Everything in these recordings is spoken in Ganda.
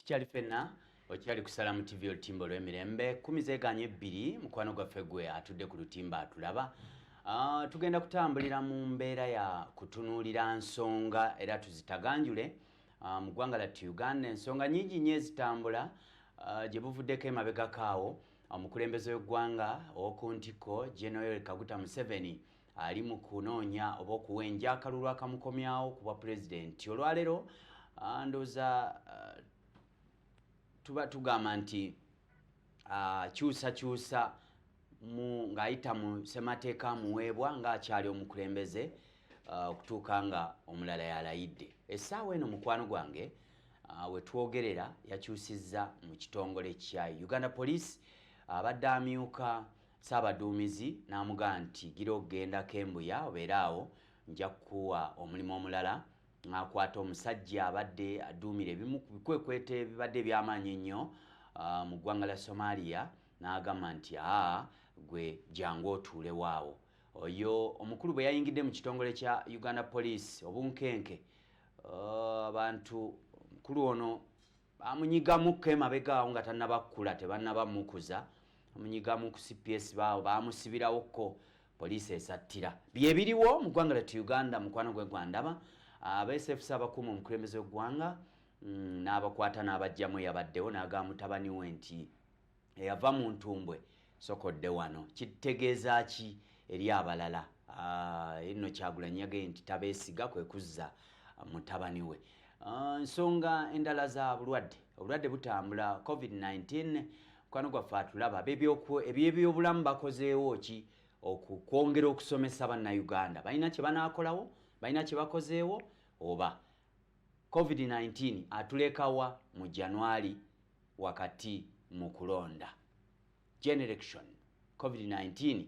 Kikyali fenna okyali kusala mu TV olutimba olw'emirembe 12 mukwano gwaffe gwe atudde ku lutimba atulaba. Tugenda kutambulira mu mbeera ya kutunuulira nsonga era tuzitaganjule mu ggwanga lyattu Uganda. Ensonga nnyingi nnyo ezitambula gye buvuddeko emabegako awo omukulembeze w'eggwanga ow'oku ntiko General Kaguta Museveni ali mu kunoonya oba okuwenja akalulu akamukomyawo ku bwa pulezidenti. Olwaleero ndowooza tuba tugamba nti kyusa ng'ayita mu ssemateeka muweebwa ng'akyali omukulembeze okutuuka nga omulala yalayidde. Essaawa eno mukwano gwange we twogerera yakyusizza mu kitongole kya Uganda Police. Abadde amyuka Ssaabaduumizi n'amugamba nti gira okugenda Kembuya obeera awo nja kukuwa omulimu omulala. N'akwata omusajja abadde aduumira ebimu ku bikwekwete ebibadde eby'amaanyi ennyo mu ggwanga lya Somalia n'agamba nti gwe jangu otuule waawo. Oyo omukulu bwe yayingidde mu kitongole kya Uganda Police obunkenke abantu omukulu ono bamunyigamukko emabegaawo nga tannabakula tebannaba mukuza amunyigamu ku CPS baawo baamusibirawokko poliisi esattira. Bye biriwo mu ggwanga lyattu Uganda mukwano gwe gwandaba. SFC abakuuma omukulembeze w'eggwanga n'abakwata n'abajjamu yabaddewo n'agamba mutabani we nti eyava mu ntumbwe sokodde wano. Kitegeeza ki eri abalala? Nno Kyagulanyi yagambye nti tabeesiga kwe kuzza mutabani we. Nsonga endala za obulwadde butambula COVID-19 mukwano gwaffe atulaba eby'ebyobulamu bakozeewo ki okwongera okusomesa bannayuganda? Balina kye banaakolawo? Balina kye bakozeewo? Oba COVID-19 atulekawa mu January wakati mu kulonda general election? COVID-19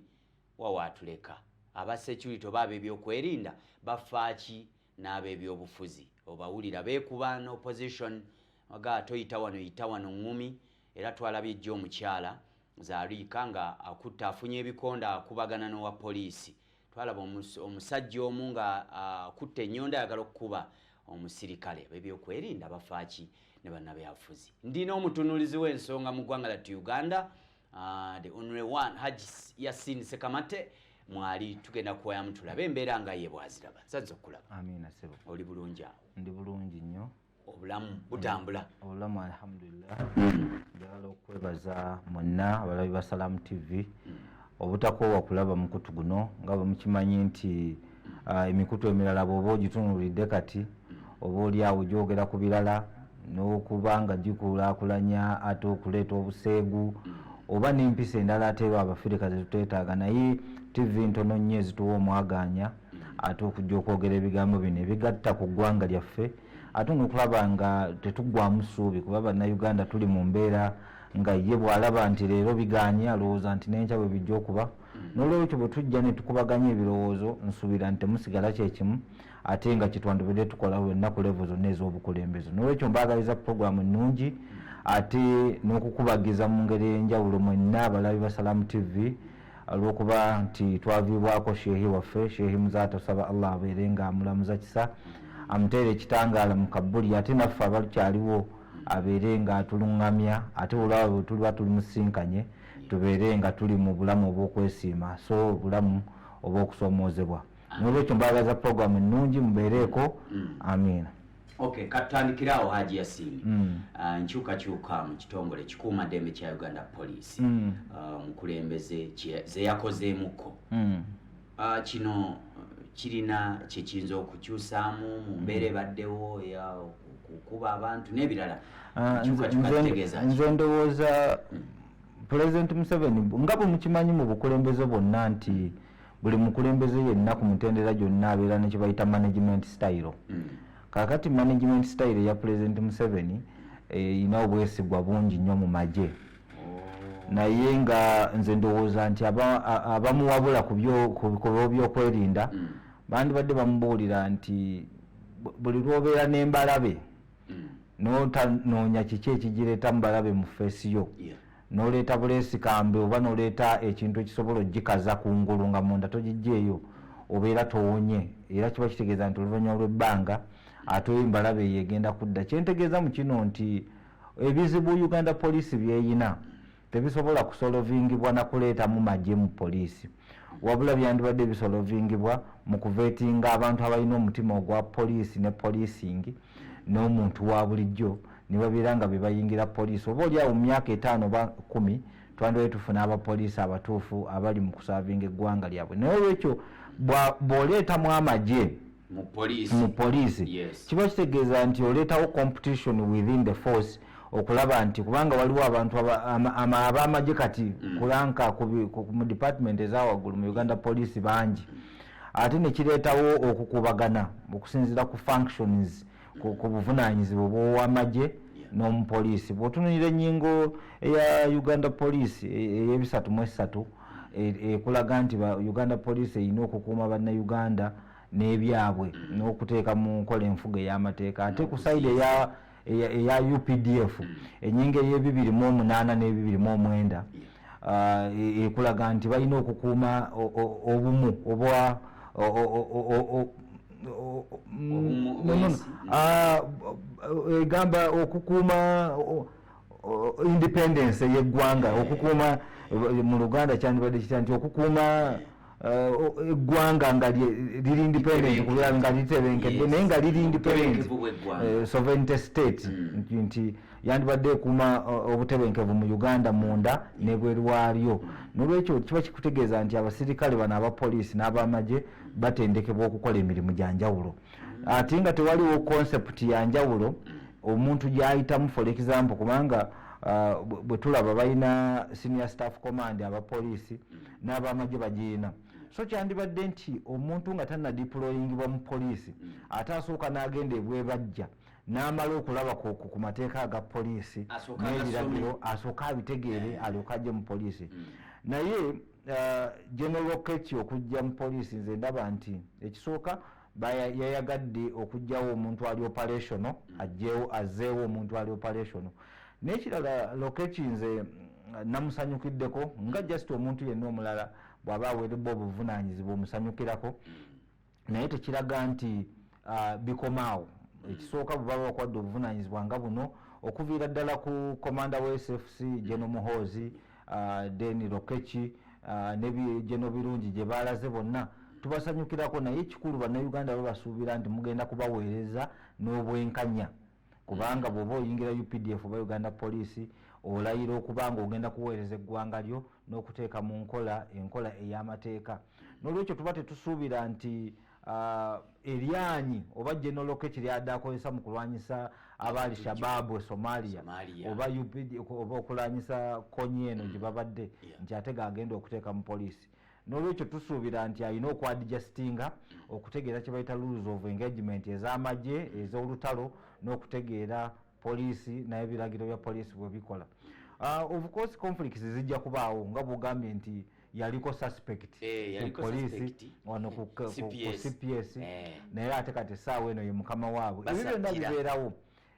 wawa atuleka abasecurity oba ab'ebyokwerinda bafaaki n'ab'ebyobufuzi obawulira beekuba no opposition waga toyita wano yita wano ngumi. Era twalabye ejjo omukyala Zaalika nga akutta afunye ebikonda akubagana n'owa poliisi. Twalaba omusajja omu nga akutte ennyonda ayagala okukuba omusirikale. Ebyokwerinda bafaaki ne bannabyabufuzi. Ndina omutunuulizi w'ensonga mu ggwanga lyattu Uganda, the only one, Haji Yasin Sekamate. Mwali tugenda kuwayamu tulabe embeera nga ye bwaziraba. Nsazze okulaba. Amina sebo. Oli bulungi awo? Ndi bulungi nnyo. Obulamu butambula? Obulamu alhamdulillah. Njagala okwebaza mwenna abalabi ba Salamu TV obutakoowa kulaba mukutu guno nga bwe mukimanyi nti emikutu emirala bw'oba ogitunuulidde kati oba oli awo gyogera ku birala n'okuba nga gikulaakulanya ate okuleeta obuseegu oba n'empisa endala ate Abafirika ze tuteetaaga, naye TV ntono nnyo ezituwa omwaganya ate okujja okwogera ebigambo bino ebigatta ku ggwanga lyaffe ate n'okulaba nga tetuggwamu ssuubi kuba bannayuganda tuli mu mbeera nga ye bw'alaba nti leero biganye alowooza nti n'enkya bwe bijja okuba. N'olwekyo bwe tujja ne tukubaganya ebirowoozo nsuubira nti temusigala kyekimu ate nga kitwandibadde tukola wenna ku levo zonna ez'obukulembeze. N'olwekyo mbaagaliza puroguramu ennungi ate n'okukubagiza mu ngeri ey'enjawulo mwenna abalabi ba Salamu TV olw'okuba nti twaviibwako sheehi waffe Sheehi Muzaata. Osaba Allah abeere nga amulamuza kisa amuteere ekitangaala mu kabbuli ate naffe abakyaliwo abeere nga atulungamya ate olwaba bwe tuliba tulimusinkanye tubeere nga tuli mu bulamu obw'okwesiima so obulamu obw'okusoomoozebwa. N'olwekyo mbaagaza puroguramu ennungi mubeereeko. Amiina. Okay, katandikirawo Haji Yasin. Nkyukakyuka mu kitongole kikuumaddembe kya Uganda Police. Mukulembeze ze yakozeemuko. Kino kirina kyekiyinza okukyusaamu mu mbeera ebaddewo okukuba abantu n'ebirala? Nze ndowooza President Museveni nga bwe mukimanyi mu bukulembeze bwonna nti buli mukulembeze yenna ku mutendera gyonna abeera ne kye bayita management style. Kakati management style ya President Museveni ina obwesigwa bungi nnyo mu magye. Naye nga nze ndowooza nti abamuwabula ku byokwerinda bandibadde bamubuulira nti buli lw'obeera n'embalabe n'otanoonya kiki ekigireeta mu balabe mu feesi yo n'oleeta buleesi kambe oba n'oleeta ekintu ekisobola ogikaza ku ngulu nga munda togijjeeyo obeera towonye era kiba kitegeeza nti oluvannyuma lw'ebbanga ate embalabe yeegenda kudda. Kyentegeeza mu kino nti ebizibu Uganda Police byeyina tebisobola kusolovingibwa na kuleetamu magye mu poliisi, wabula byandibadde bisolovingibwa mu kuveetinga abantu abalina omutima ogwa poliisi ne policing n'omuntu wa bulijjo ne babeera nga be bayingira poliisi. Oba oli awo mu myaka 5 oba 10 twandibadde tufuna abapoliisi abatuufu abali mu kusaavinga eggwanga lyabwe. Naye olwekyo bw'oleetamu amagye mu poliisi kiba kitegeeza nti oleetawo competition within the force, okulaba nti kubanga waliwo abantu ab'amagye kati kulanka mu department ezawaggulu mu Uganda Police bangi, ate ne kireetawo okukubagana okusinziira ku functions ku buvunaanyizibwa bw'owamagye n'omupoliisi. Bw'otunuulira ennyingo eya Uganda Police ey'ebisatu ekulaga nti Uganda Police erina okukuuma bannayuganda n'ebyabwe n'okuteeka mu nkola enfuga ey'amateeka. Ate ku sayidi eya UPDF ennyingo ey'e208 ne209 ekulaga nti balina okukuuma obumu obwa egamba okukuuma independence y'eggwanga, okukuuma mu Luganda kyandibadde kitya nti okukuuma eggwanga nga liri independent kubera nga litebenkedde naye nga liri independent sovereignty state, nti yandibadde ekuuma obutebenkevu mu Uganda munda n'ebweru waalyo. N'olwekyo kiba kikutegeeza nti abasirikale bano abapoliisi n'abamagye batendekebwa okukola emirimu gya njawulo, ate nga tewaliwo concept ya njawulo omuntu gy'ayitamu. For example, kubanga bwe tulaba balina senior staff command abapoliisi n'abamagye bagirina, so kyandibadde nti omuntu nga tanna deployingibwa mu poliisi ate asooka n'agenda ebwebajja n'amala okulaba ku mateeka aga poliisi n'ebiragiro asooka abitegeere alyoka ajje mu poliisi. Naye General Lokech okujja mu poliisi nze ndaba nti ekisooka yayagadde okujjawo omuntu ali operational, azzeewo omuntu ali operational. N'ekirala Lokech nze namusanyukiddeko nga just omuntu yenna omulala bw'aba aweereddwa obuvunaanyizibwa omusanyukirako, naye tekiraga nti bikomaawo. Ekisooka bwe baba bakwadde obuvunaanyizibwa nga buno okuviira ddala ku komanda wa SFC General Muhoozi, then Lokech ne General Birungi gye baalaze bonna tubasanyukirako, naye ekikulu bannayuganda babasuubira nti mugenda kubaweereza n'obwenkanya, kubanga bw'oba oyingira UPDF oba Uganda Police olayira okubanga ogenda kuweereza eggwanga lyo n'okuteeka mu enkola ey'amateeka. N'olwekyo tuba tetusuubira nti eryanyi oba General Lokech lyadde akozesa mu kulwanyisa aba Al-Shabaab e Somalia oba oba okulwanyisa konyi eno gye babadde nti ate gagenda okuteeka mu poliisi. N'olwekyo tusuubira nti alina okwadjustinga okutegeera kye bayita rules of engagement ez'amagye ez'olutalo n'okutegeera poliisi n'ebiragiro bya poliisi bwe bikola. Of course conflicts zijja kubaawo nga bw'ogambye nti yaliko suspect ku poliisi wano ku CPS naye ate kati essaawa eno ye mukama waabwe.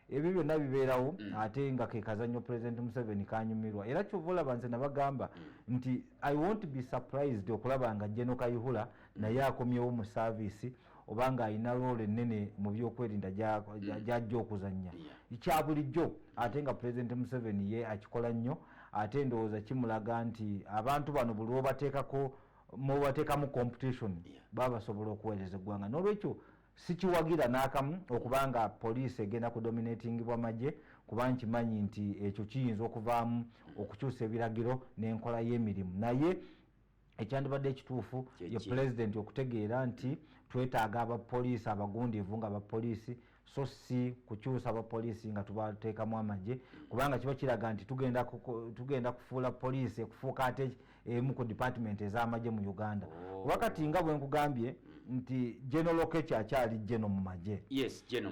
Ebyo byonna bibeerawo ate nga ke kazannyo President Museveni kanyumirwa. Era kyova olaba nze nabagamba nti I won't be surprised okulaba nga General Kayihura naye akomyewo mu service obanga alina role ennene mu byokwerinda gy'ajja okuzannya kya bulijjo, ate nga President Museveni ye akikola nnyo. Ate ndowooza kimulaga nti abantu bano buli obateekamu competition baba basobola okuweereza eggwanga. N'olwekyo sikiwagira n'akamu okubanga poliisi egenda kudominatingibwa magye, kuba nkimanyi nti ekyo kiyinza okuvaamu okukyusa ebiragiro n'enkola y'emirimu. Naye ekyandibadde ekituufu ye President okutegeera nti twetaaga abapoliisi abagundiivu nga abapoliisi, so si kukyusa abapoliisi nga tubateekamu amagye, kubanga kiba kiraga nti tugenda kufuula poliisi okufuuka ate emu ku department ez'amagye mu Uganda. Wakati nga bwe nkugambye nti General Lokech akyali General mu magye.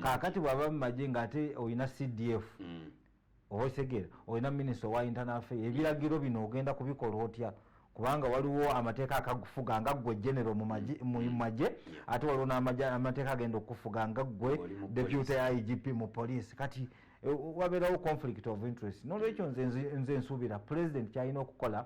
Kaakati bw'aba mu magye ng'ate olina CDF owetegeera olina Minister wa Internal Affairs, ebiragiro bino ogenda kubikola otya? Kubanga waliwo amateeka akagufuga nga ggwe general mu magye ate waliwo n'amateeka agenda okufuga nga ggwe deputy IGP mu poliisi. Kati wabeerawo conflict of interest. N'olwekyo nze nsuubira President kyalina okukola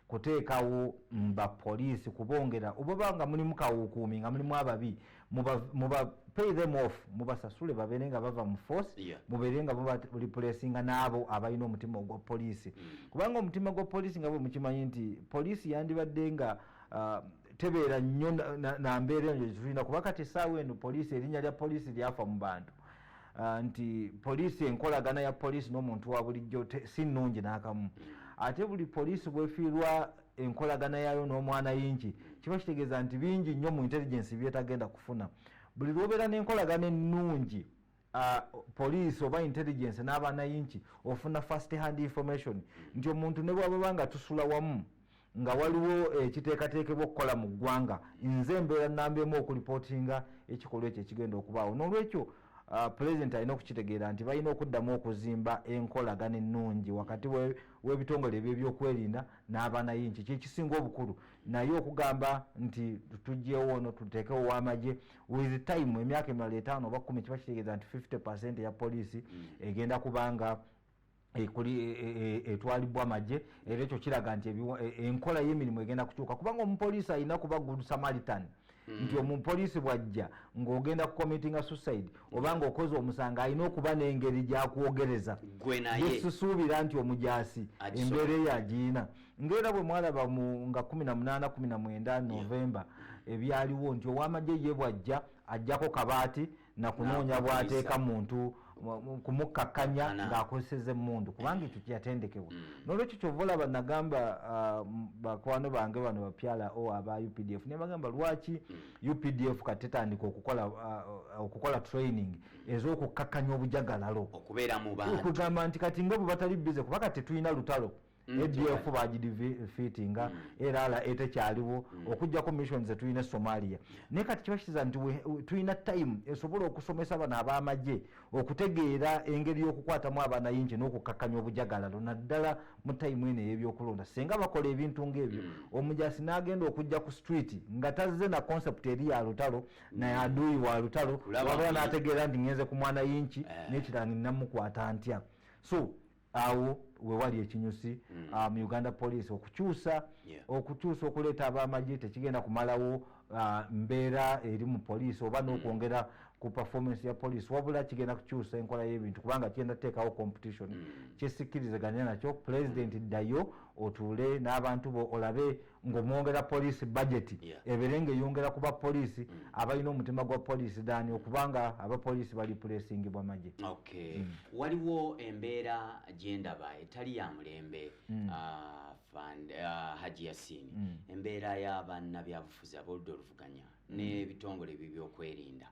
kuteekawo bapoliisi kubongera obanga mulimu kawukuumi nga mulimu ababi muba pay them off mubasasule baberenga bava mu force muberenga muba replacinga nabo abalina omutima gwa police kubanga omutima gwa police nga bwe mukimanyi nti police yandibadde nga tebeera nnyo na mbeera eyo tulina kuba kati essaawa eno police erinnya lya police lyafa mu bantu nti police enkolagana ya police n'omuntu wa bulijjo si nnungi n'akamu ate buli police bwefiirwa enkolagana yayo n'omwana yinki kiba kitegeeza nti bingi nnyo mu intelligence byetagenda kufuna buli lwobeera n'enkolagana ennungi police oba intelligence n'abaana yinki ofuna first hand information nti omuntu ne bw'ababa nga tusula wamu nga waliwo ekiteekateekebwa okukola mu ggwanga nze embeera nnambeemu okuripootinga ekikolwa ekyo ekigenda okubaawo n'olwekyo president alina okukitegeera nti balina okuddamu okuzimba enkolagana ennungi wakati w'ebitongole ebyo ebyokwerinda n'abaana yinki kyekisinga obukulu naye okugamba nti tujjewo ono tuteekewo w'amagye with time emyaka emirala 5 oba 10 kiba kitegeeza nti 50% ya poliisi egenda kubanga etwalibwa amagye era ekyo kiraga nti enkola y'emirimu egenda kukyuka kubanga omupoliisi alina kuba good samaritan nti omupoliisi bwajja ng'ogenda kucommittinga suicide obanga okoze omusanga alina okuba n'engeri gyakwogereza yesusuubira nti omujaasi embeera eyo agiina ng'era bwe mwalaba nga 18-19 Novemba ebyaliwo nti ow'amagye ye bwajja ajjako kabaati nakunoonya bw'ateeka muntu kumukkakkanya ng'akozeseza emmundu kubanga ekyo kyatendekebwa n'olwekyo kyova olaba nagamba bakwano bange bano bapyala aba UPDF ne bagamba lwaki UPDF kati tetandika okukola training ez'okukkakkanya obujagalalo okubeera mu bantu okugamba nti kati nga bwe batali bize kuba kati tetulina lutalo ADF bagidefeatinga era etekyaliwo okujjako mission zetulina Somalia naye kati kiba kikiza nti tulina time esobola okusomesa bano ab'amagye okutegeera engeri y'okukwatamu abaana yingi n'okukkakkanya obujagalalo naddala mu time eno ey'ebyokulonda singa bakola ebintu ng'ebyo omujaasi n'agenda okujja ku street nga tazze na concept eri ya lutalo naye aduuyi wa lutalo wabula n'ategeera nti ngenze ku mwana yinki n'ekirala ninamukwata ntya so awo wewali ekinyusi mu Uganda Police okukyusa okuleeta ab'amagye tekigenda kumalawo mbeera eri mu police oba n'okwongera ku performance ya police wabula kigenda kukyusa enkola y'ebintu kubanga kigenda kuteekawo competition kyesikkirizaganya nakyo president ddayo otuule n'abantu bo olabe ng'omwongera police budget ebeere ng'eyongera kuba police abalina omutima gwa police dani okubanga abapoliisi bali pulesingibwa magye. Waliwo embeera gyendaba etali ya mulembe Haji Yasin embeera y'abannabyabufuzi ab'oludda oluvuganya n'ebitongole by'ebyokwerinda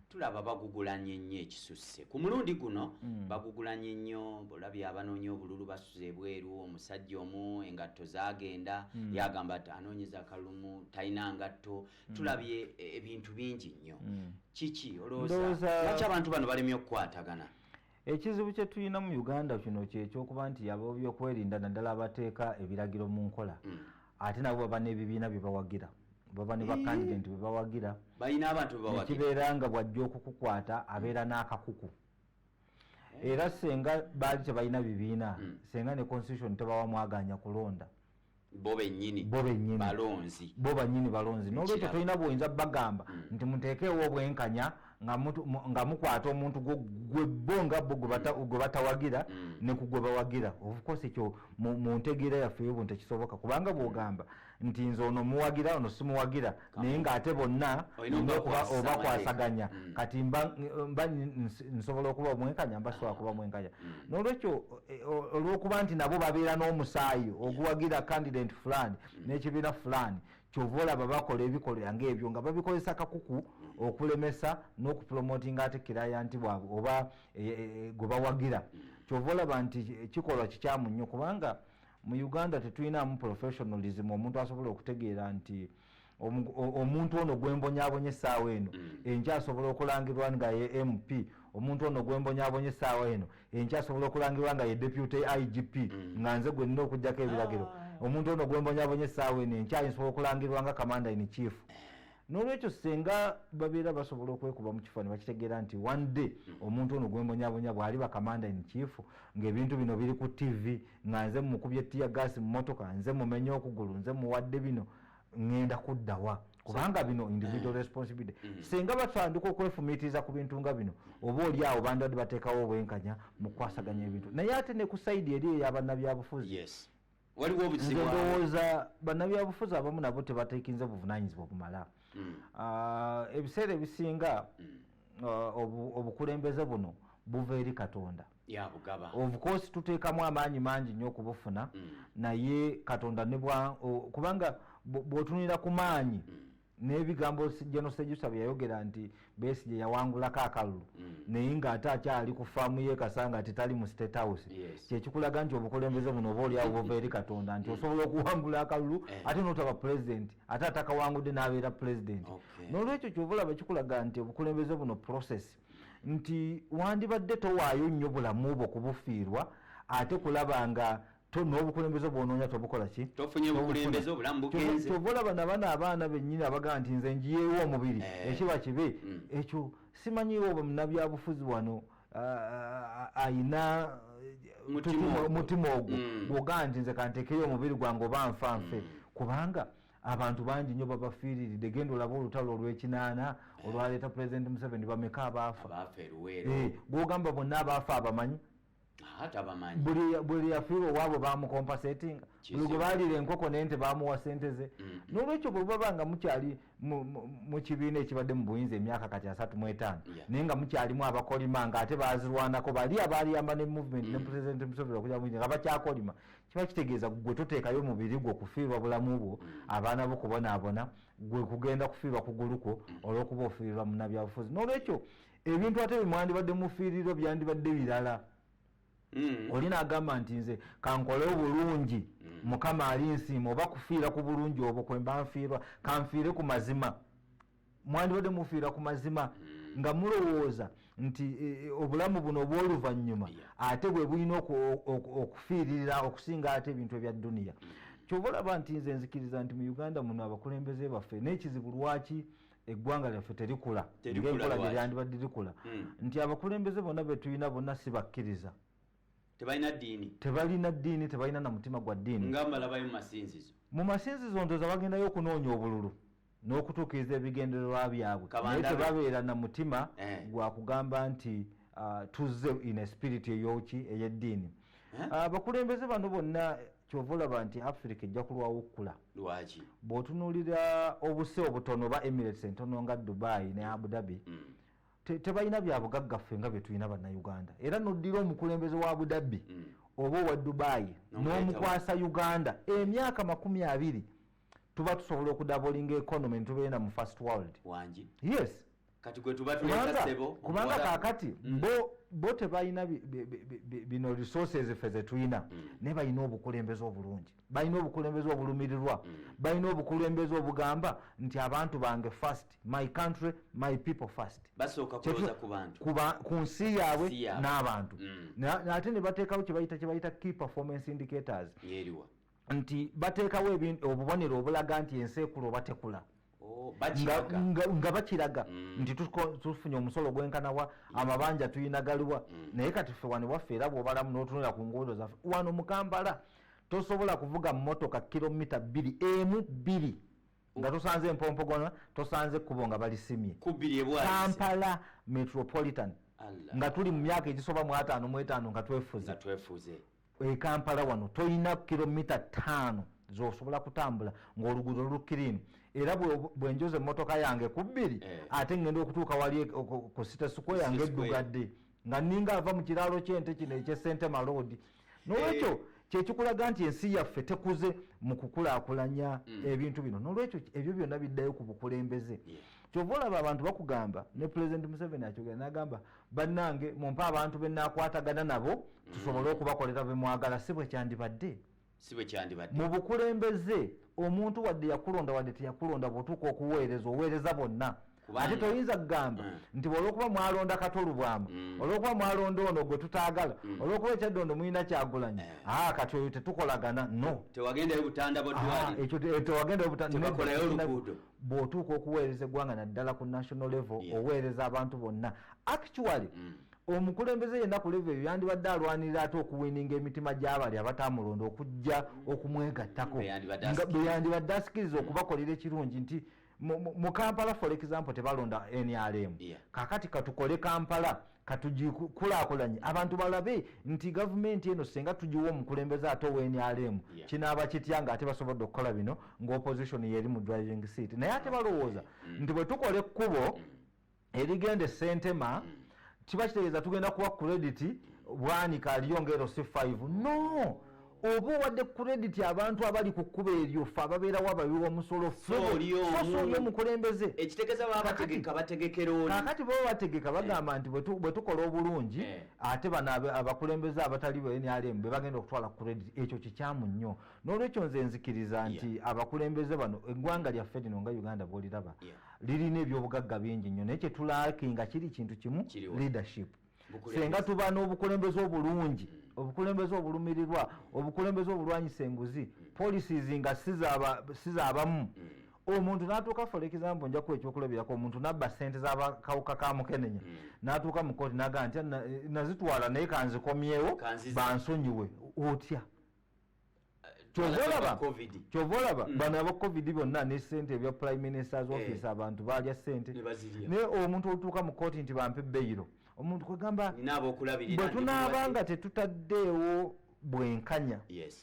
tulaba bagugulanye nnyo ekisusse ku mulundi guno bagugulanye nnyo bolabye abanoonya obululu basuze ebweru omusajja omu engatto zaagenda yagamba ati anoonyeza kalumu talina ngatto tulabye ebintu bingi nnyo kiki olowooza lwaki abantu bano balemye okukwatagana? Ekizibu kye tulina mu Uganda kino kyekyokuba nti abo byokwerinda naddala abateeka ebiragiro mu nkola ate nabo baba n'ebibiina bye bawagira baba ne bakandidenti bye bawagira balina abantu bye bawagira kibeera nga bwajja okukukwata abeera n'akakuku era senga baali tebalina bibiina senga ne constitution tebawa mwaganya kulonda bo bennyini balonzi n'olwekyo tolina bw'oyinza bagamba nti muteekeewo obwenkanya nga mukwata omuntu gwe bo nga bo gwe batawagira ne ku gwe bawagira. Of course ekyo mu ntegeera yaffe eyo tekisoboka kubanga bw'ogamba nti nze ono muwagira ono simuwagira naye ng'ate bonna obakwasaganya kati mba nsobola okuba omwenkanya mba sobola kuba mwenkanya. N'olwekyo olw'okuba nti nabo babeera n'omusaayi oguwagira candidate fulani n'ekibiina fulani kyova olaba bakola ebikolwa ng'ebyo nga babikozesa kakuku okulemesa n'okupromotinga ate kirayanti bwabwe oba gwe bawagira. Kyova olaba nti kikolwa kikyamu nnyo kubanga mu Uganda tetulinamu professionalism omuntu asobola okutegeera nti omuntu ono gwembonyabonye essaawa eno enkyasobola okulangirwa nga ye MP omuntu ono gwembonyabonye essaawa eno enkyasobola okulangirwa nga ye deputy IGP nga nze gwe nina okugjako ebiragiro omuntu ono gwembonyabonye essaawa eno enkyasobola okulangirwa nga commander in chief. N'olwekyo senga babeera basobola okwekuba mu kifo ne bakitegeera nti one day omuntu ono gwembonyabonya bw'ali ba commander in chief ng'ebintu bino biri ku TV nga nze mukubye tear gas mu motoka nze mumenye okugulu nze muwadde bino ngenda kuddawa kubanga bino individual responsibility senga batandika okwefumiitiriza ku bintu nga bino oba oli awo bandibadde bateekawo obwenkanya mu kukwasaganya ebintu naye ate ne ku sayidi eri ey'abannabyabufuzi waliwo obuzibu ndowooza bannabyabufuzi abamu nabo tebateekinze buvunaanyizibwa obumala ebiseera ebisinga obukulembeze buno buva eri Katonda of course tuteekamu amaanyi mangi nnyo okubufuna naye Katonda ne kubanga bw'otunulira ku maanyi n'ebigambo General Ssejusa bye yayogera nti Besigye yawangulako akalulu naye ng'ate akyali ku faamu ye Kasanga tetali mu State House kyekikulaga nti obukulembeze buno oba oliawo buva eri Katonda nti osobola okuwangula akalulu ate n'otaba president ate atakawangudde n'abeera president n'olwekyo kyova olaba kikulaga nti obukulembeze buno process nti wandibadde towaayo nnyo bulamu bwo kubufiirwa ate kulaba nga n'obukulembeze bw'onoonya tobukola ki tofunye obukulembeze obulamu bugenze kyova olaba nabana abaana bennyini abagamba nti nze njiyeewo omubiri ekiba kibe ekyo simanyiwo oba munnabyabufuzi wano ayina mutima ogwo gw'ogamba nti nze kanteekeyo omubiri gwange oba nfanfe kubanga abantu bangi nnyo babafiiriridde genda olaba olutalo olw'ekinaana olwaleeta Pulezidenti Museveni bameka abaafa gw'ogamba bonna abaafa abamanyi buli yafiirwa owaabwe bamukompasetinga buli gwe baalira enkoko naye nti baamuwa sente ze n'olwekyo bwe baba nga mukyali mu kibiina ekibadde mu buyinza emyaka kati 35 naye nga mukyalimu abakolima nga ate baazirwanako bali abaliyamba ne movement ne Pulezidenti Museveni okuja muyinza nga bakyakolima kiba kitegeeza gwe toteekayo omubiri gwe okufiirwa bulamu bwo abaana bo kubonaabona gwe kugenda kufiirwa kuguluko olw'okuba ofiirwa munnabyabufuzi n'olwekyo ebintu ate bimwandibadde mufiirirwa byandibadde birala oli n'agamba nti nze kankole obulungi mukama ali nsiima oba kufiira ku bulungi obwo kwemba nfiirwa kanfiire ku mazima mwandibadde mufiira ku mazima nga mulowooza nti obulamu buno obw'oluvannyuma ate bwe bulina okufiirira okusinga ate ebintu ebya dduniya kyova olaba nti nze nzikiriza nti mu Uganda muno abakulembeze baffe n'ekizibu lwaki eggwanga lyaffe terikula ng'enkola gye lyandibadde likula nti abakulembeze bonna be tulina bonna si bakkiriza tebalina ddiini tebalina na mutima gwa ddiini mu masinzizo ndoza bagendayo okunoonya obululu n'okutuukiriza ebigendererwa byabwe naye tebabeera na mutima gwa kugamba nti tuzze in spirit ey'eddiini abakulembeze bano bonna kyova olaba nti Africa ejja kulwawo okukula bw'otunuulira obuse obutono oba Emirates entono nga Dubai ne Abu Dhabi tebalina byabugagga ffe nga bye tulina bannayuganda era n'oddira omukulembeze wa Abu Dhabi oba owa Dubai n'omukwasa Uganda emyaka 20 tuba tusobola okudabolinga economy netubeera mu first world yes kubanga kaakati bo tebalina bino resources ffe ze tulina naye balina obukulembeze obulungi balina obukulembeze obulumirirwa balina obukulembeze obugamba nti abantu bange first my country my people first ku nsi yaabwe n'abantu ate ne bateekawo kye bayita key performance indicators nti bateekawo obubonero obulaga nti ensi ekula oba tekula nga bakiraga nti tufunye omusolo gwenkanawa amabanja tuyina galiwa naye kati ffe wano waffe era bw'obalamu n'otunula ku nguudo zaffe wano mu Kampala tosobola kuvuga mmotoka kilomita 2 nga tosanze empompogona tosanze ekkubo nga balisimye Kampala metropolitan nga tuli mu myaka egisoba mu 55 nga twefuze Kampala wano toyina kilomita 5 zosobola kutambula ng'oluguudo lulukirimu era bwenjoza emmotoka yange ku 2 ate ngenda okutuuka wali ku City Square yange eddugadde nga ninga ava mu kiraalo ky'ente kino eky'Sentema Road n'olwekyo kyekikulaga nti ensi yaffe tekuze mu kukulaakulanya ebintu bino n'olwekyo ebyo byonna biddayo ku bukulembeze kyova olaba abantu bakugamba ne Pulezidenti Museveni akyogera n'agamba bannange mumpe abantu be nnaakwatagana nabo tusobole okubakolera be mwagala si bwe kyandibadde mu bukulembeze omuntu wadde yakulonda wadde teyakulonda bw'otuuka okuweereza oweereza bonna ate toyinza kugamba nti olwokuba mwalonda Katolubwama olwokuba mwalonda ono gwe tutaagala olwokuba ekyaddondo mulina kyagulanya kati oyo tetukolagana no tewagendayo butanda bw'otuuka okuweereza eggwanga naddala ku national level oweereza abantu bonna actually omukulembeze yenna ku level yandibadde alwanirira ate okuwininga emitima gy'abali abatamulonda okujja okumwegattako bwe yandibadde asikiriza okubakolera ekirungi nti mu Kampala for example tebalonda NRM kakati katukole Kampala katugikulakulanye abantu balabe nti gavumenti eno senga tugiwa omukulembeze ate owa NRM kinaaba kityanga ate basobodde okukola bino ng'opposition yeri mu driving seat naye ate balowooza nti bwe tukola ekkubo erigenda Sentema kiba kitegeeza tugenda kuwa credit Bwanika aliyo ngero C5 no oba wadde credit abantu abali ku kkubo eryo fe ababeerawo ababiwa omusolo oli omukulembeze ekitegeeza baba bategeka bategekera oli kakati baba bategeka bagamba nti bwe tukola obulungi ate bano abakulembeze abatali ba NRM be bagenda okutwala credit ekyo kikyamu nnyo n'olwekyo nze nzikiriza nti abakulembeze bano eggwanga lyaffe lino nga Uganda bw'oliraba lirina ebyobugagga bingi nnyo naye kyetulaakinga kiri kintu kimu leadership senga tuba n'obukulembeze obulungi obukulembeze obulumirirwa obukulembeze obulwanyisa enguzi policies nga sizaabamu omuntu n'atuuka for example nja kuwa ekyokulabirako omuntu nabba ssente z'abakawuka ka mukenenya n'atuuka mu kooti n'agamba nti nazitwala naye kanzikomyewo bansonyiwe otya kyova olaba bano aba covid bonna ne ssente ebya prime minister's office abantu baalya ssente naye omuntu olutuuka mu kooti nti bampe beyiro omuntu kwegamba bwe tunaabanga tetutaddeewo bwenkanya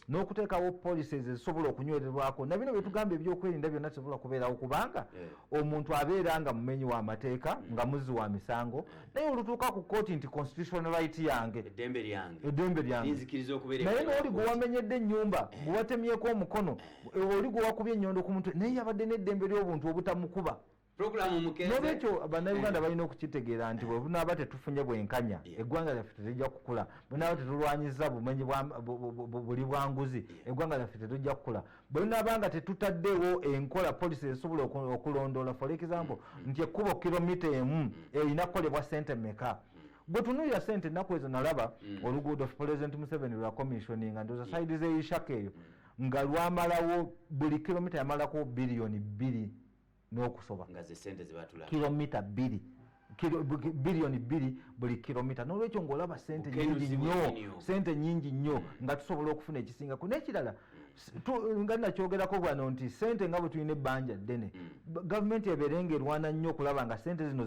n'okuteekawo policies ezisobola okunywererwako na bino bye tugamba ebyokwerinda byonna tisobola kubeerawo kubanga omuntu abeera nga mumenyi w'amateeka nga muzzi wa misango naye olutuuka ku kooti nti constitutional right yange eddembe lyange naye n'oli gwe wamenyedde ennyumba gwe watemyeko omukono oli gwe wakubye ennyondo ku mutwe naye yabadde n'eddembe ly'obuntu obutamukuba n'olwekyo bannayuganda balina okukitegeera nti bwe bunaaba tetufunye bwenkanya eggwanga lyaffe terijja kukula bwe naaba tetulwanyiza bumenyi buli bwanguzi eggwanga lyaffe terijja kukula bwe bunaaba nga tetutaddeewo enkola policy ezisobola okulondoola for example nti ekkubo kilomita emu erina kukolebwa ssente mmeka bwe tunuulira ssente ennaku ezo nalaba oluguudo President Museveni lwa commissioning ndoza saidi z'eyishaka eyo nga lwamalawo buli kilomita yamalako biliyoni 2 n'okusoba nga ze sente zibatula kilomita 2 biliyoni 2 buli kilomita n'olwekyo ng'olaba sente nyingi nnyo nga tusobola okufuna ekisingako n'ekirala nga nakyogerako bwano nti sente nga bwe tulina ebbanja ddene gavumenti ebeere ng'erwana nnyo okulaba nga sente zino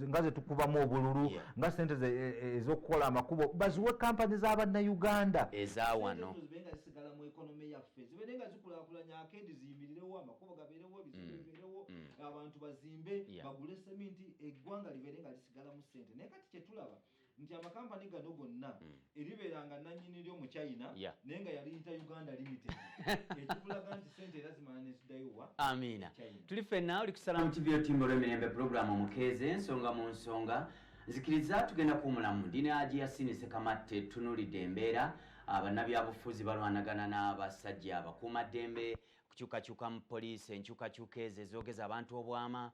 nga zetukubamu obululu nga sente ez'okukola amakubo baziwe kampani z'abannayuganda ezawano zibenga zisigala mu ekonomi yaffe zibeere nga zikulaakulanya akeedi ziyimirirewo amakubo gabeerewo ebizibu bibeerewo abantu bazimbe bagule seminti eggwanga libeere nga lisigala mu ssente naye kati kyetulaba nti amakampani gano gonna eribeeranga nannyini lyo mu China naye nga yaliyita Uganda Limited ekikulaga nti ssente era zimala neziddayowa amiina tuli ffenna oli kusalamu TV otimbo lw'emirembe programu omukeeze ensonga mu nsonga nzikiriza tugenda kuwumulamu ndi ne Haji Yasin Sekamatte tunuulidde embeera bannabyabufuzi balwanagana n'abasajja abakuumaddembe kukyukakyuka mu poliisi enkyukakyuka ezo ezogeza abantu obwama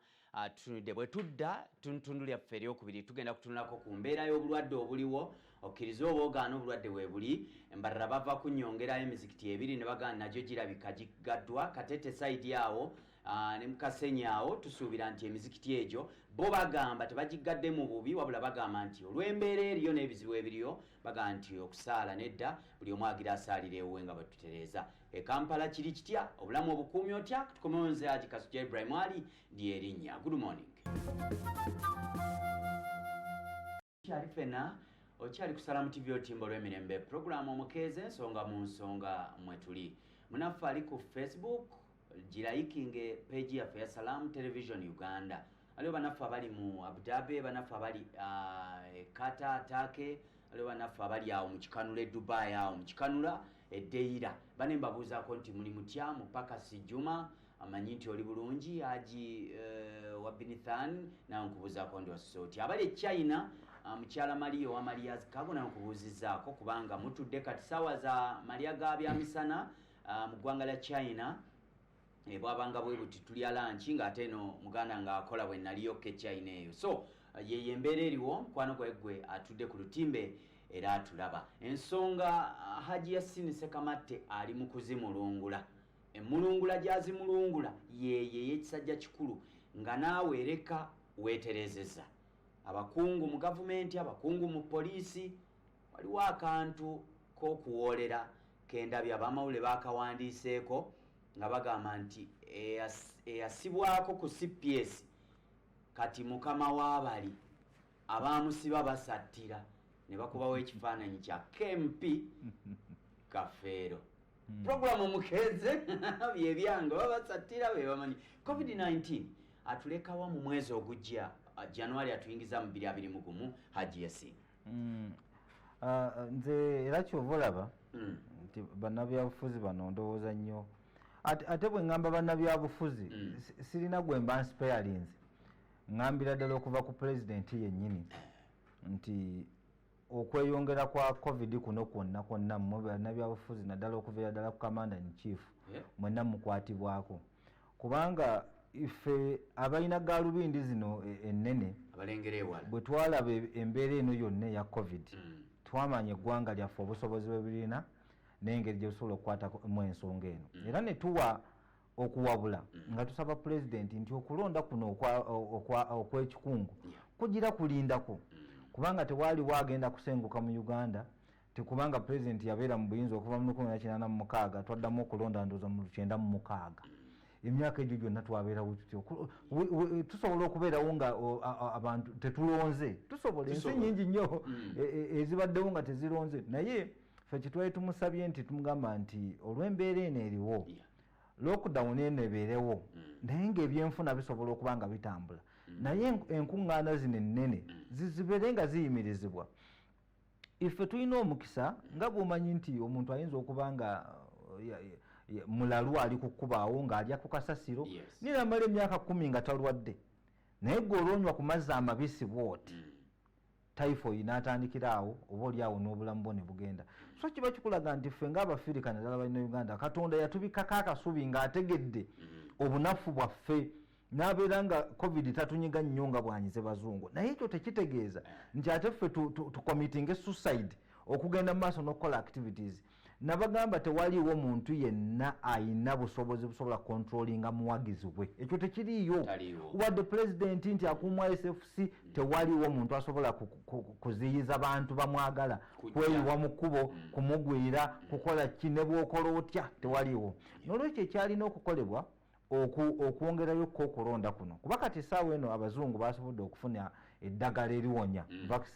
tutunudde bwe tudda tuntundu lyaffe eryokubiri tugenda kutunulako ku mbeera y'obulwadde obuliwo okkiriza oba ogaana obulwadde weebuli embalala bava kunnyongerayo emizikiti ebiri ne bagana nagyo girabika gigaddwa Katete sayidi awo ne Mukasenyi awo tusuubira nti emizikiti egyo bo bagamba tebagigadde mu bubi wabula bagamba nti olw'embeera eriyo n'ebizibu ebiriyo bagamba nti okusaala nedda buli omu agira asaalira ewuwe nga bwetutereeza Kampala kiri kitya obulamu obukuumi otya tukomewo nze Haji Kasujja Ibrahim Ali ndi erinnya good morning kyali ffenna okyali kusalamu TV otimbo lw'emirembe programu omukeeze ensonga mu nsonga mwe tuli munaffe ali ku Facebook giraikinge page yaffe ya Salam Television Uganda aliwo banaffe abali mu Abu Dhabi banaffe abali Qatar Turkey aliwo banaffe abali awo mu kikanula Dubai awo mu kikanula Deira bane mbabuuzaako nti muli mutya mupaka Sijuma amanyi nti oli bulungi Haji Wabinithan nawe nkubuuzaako ndi wasoti abali China mukyala Maria wa Maria Kago nawe nkubuuzizzaako kubanga mutudde kati sawa za Maria gabyamisana mu ggwanga lya China bwabanga bwe buti tulya lanchi ng'ate eno muganda ng'akola bwe naliyo ke China eyo so yeye embeera eriwo mukwano gwegwe atudde ku lutimbe era atulaba ensonga Haji Yasin Sekamatte ali mu kuzimulungula emmulungula gyazimulungula yeye y'ekisajja kikulu nga naawe ereka weeterezeza abakungu mu gavumenti abakungu mu poliisi waliwo akantu k'okuwoolera kendabya abamawulire baakawandiiseeko nga bagamba nti eyasibwako ku CPS kati mukama w'abali abaamusiba basattira ne bakubawo ekifaananyi kya KMP Kafeero. Programu mukeze byebyange babasattira be bamanyi. COVID-19 atulekawa mu mwezi ogujja January atuyingiza mu 2021 Haji Yasin. Nze era kyova olaba nti bannabyabufuzi bano ndowooza nnyo ate bwe ŋŋamba bannabyabufuzi sirina gwe mba nsparinze ŋŋambira ddala okuva ku pulezidenti yennyini nti okweyongera kwa covid kuno kwonna mmwe bannabyabufuzi naddala okuviira ddala ku commander in chief mwenna mukwatibwako kubanga ife abalina gaalubindi zino ennene bwe twalaba embeera eno yonna eya covid twamanya eggwanga lyaffe obusobozi bwe birina n'engeri gye busobola okukwatamu ensonga eno era ne tuwa okuwabula nga tusaba pulezidenti nti okulonda kuno okw'ekikungu kugira kulindako kubanga tewaaliwo agenda kusenguka mu Uganda tekubanga pulezidenti yabeera mu buyinza okuva mu 1986 twaddamu okulonda ndowooza mu 1996 emyaka egyo gyonna twabeerawo tutyo tusobola okubeerawo nga abantu tetulonze tusobola ensi nyingi nnyo ezibaddewo nga tezironze naye ffe kitwali tumusabye nti tumugamba nti olw'embeera eno eriwo lockdown eno ebeerewo naye ng'ebyenfuna bisobola okuba nga bitambula naye enkuŋŋaana zino ennene zibeere nga ziyimirizibwa ife tulina omukisa nga bw'omanyi nti omuntu ayinza okuba nga mulalu ali kukubaawo ng'alya ku kasasiro niramala emyaka 10 nga talwadde naye gwe olwonywa ku mazzi amabisi bw'oti typhoid n'atandikira awo oba oli awo n'obulamu bwo ne bugenda so kiba kikulaga nti ffe ng'Abafirika naddala balina Uganda Katonda yatubikako akasubi ng'ategedde obunafu bwaffe n'abeera nga covid tatunyiga nnyo nga bwanyize bazungu naye ekyo tekitegeeza nti ate ffe tukomitinga suicide okugenda mu maaso n'okukola activities nabagamba tewaliwo muntu yenna ayina busobozi busobola controllinga muwagizi we ekyo tekiriyo wadde president nti akuumwa SFC tewaliwo muntu asobola kuziyiza bantu bamwagala kweyiwa mu kkubo kumugwira kukola kine bw'okola otya tewaliwo n'olwekyo ekyalina okukolebwa okwongerayo okulonda kuno kuba kati essaawa eno abazungu basobodde okufuna eddagala eriwonya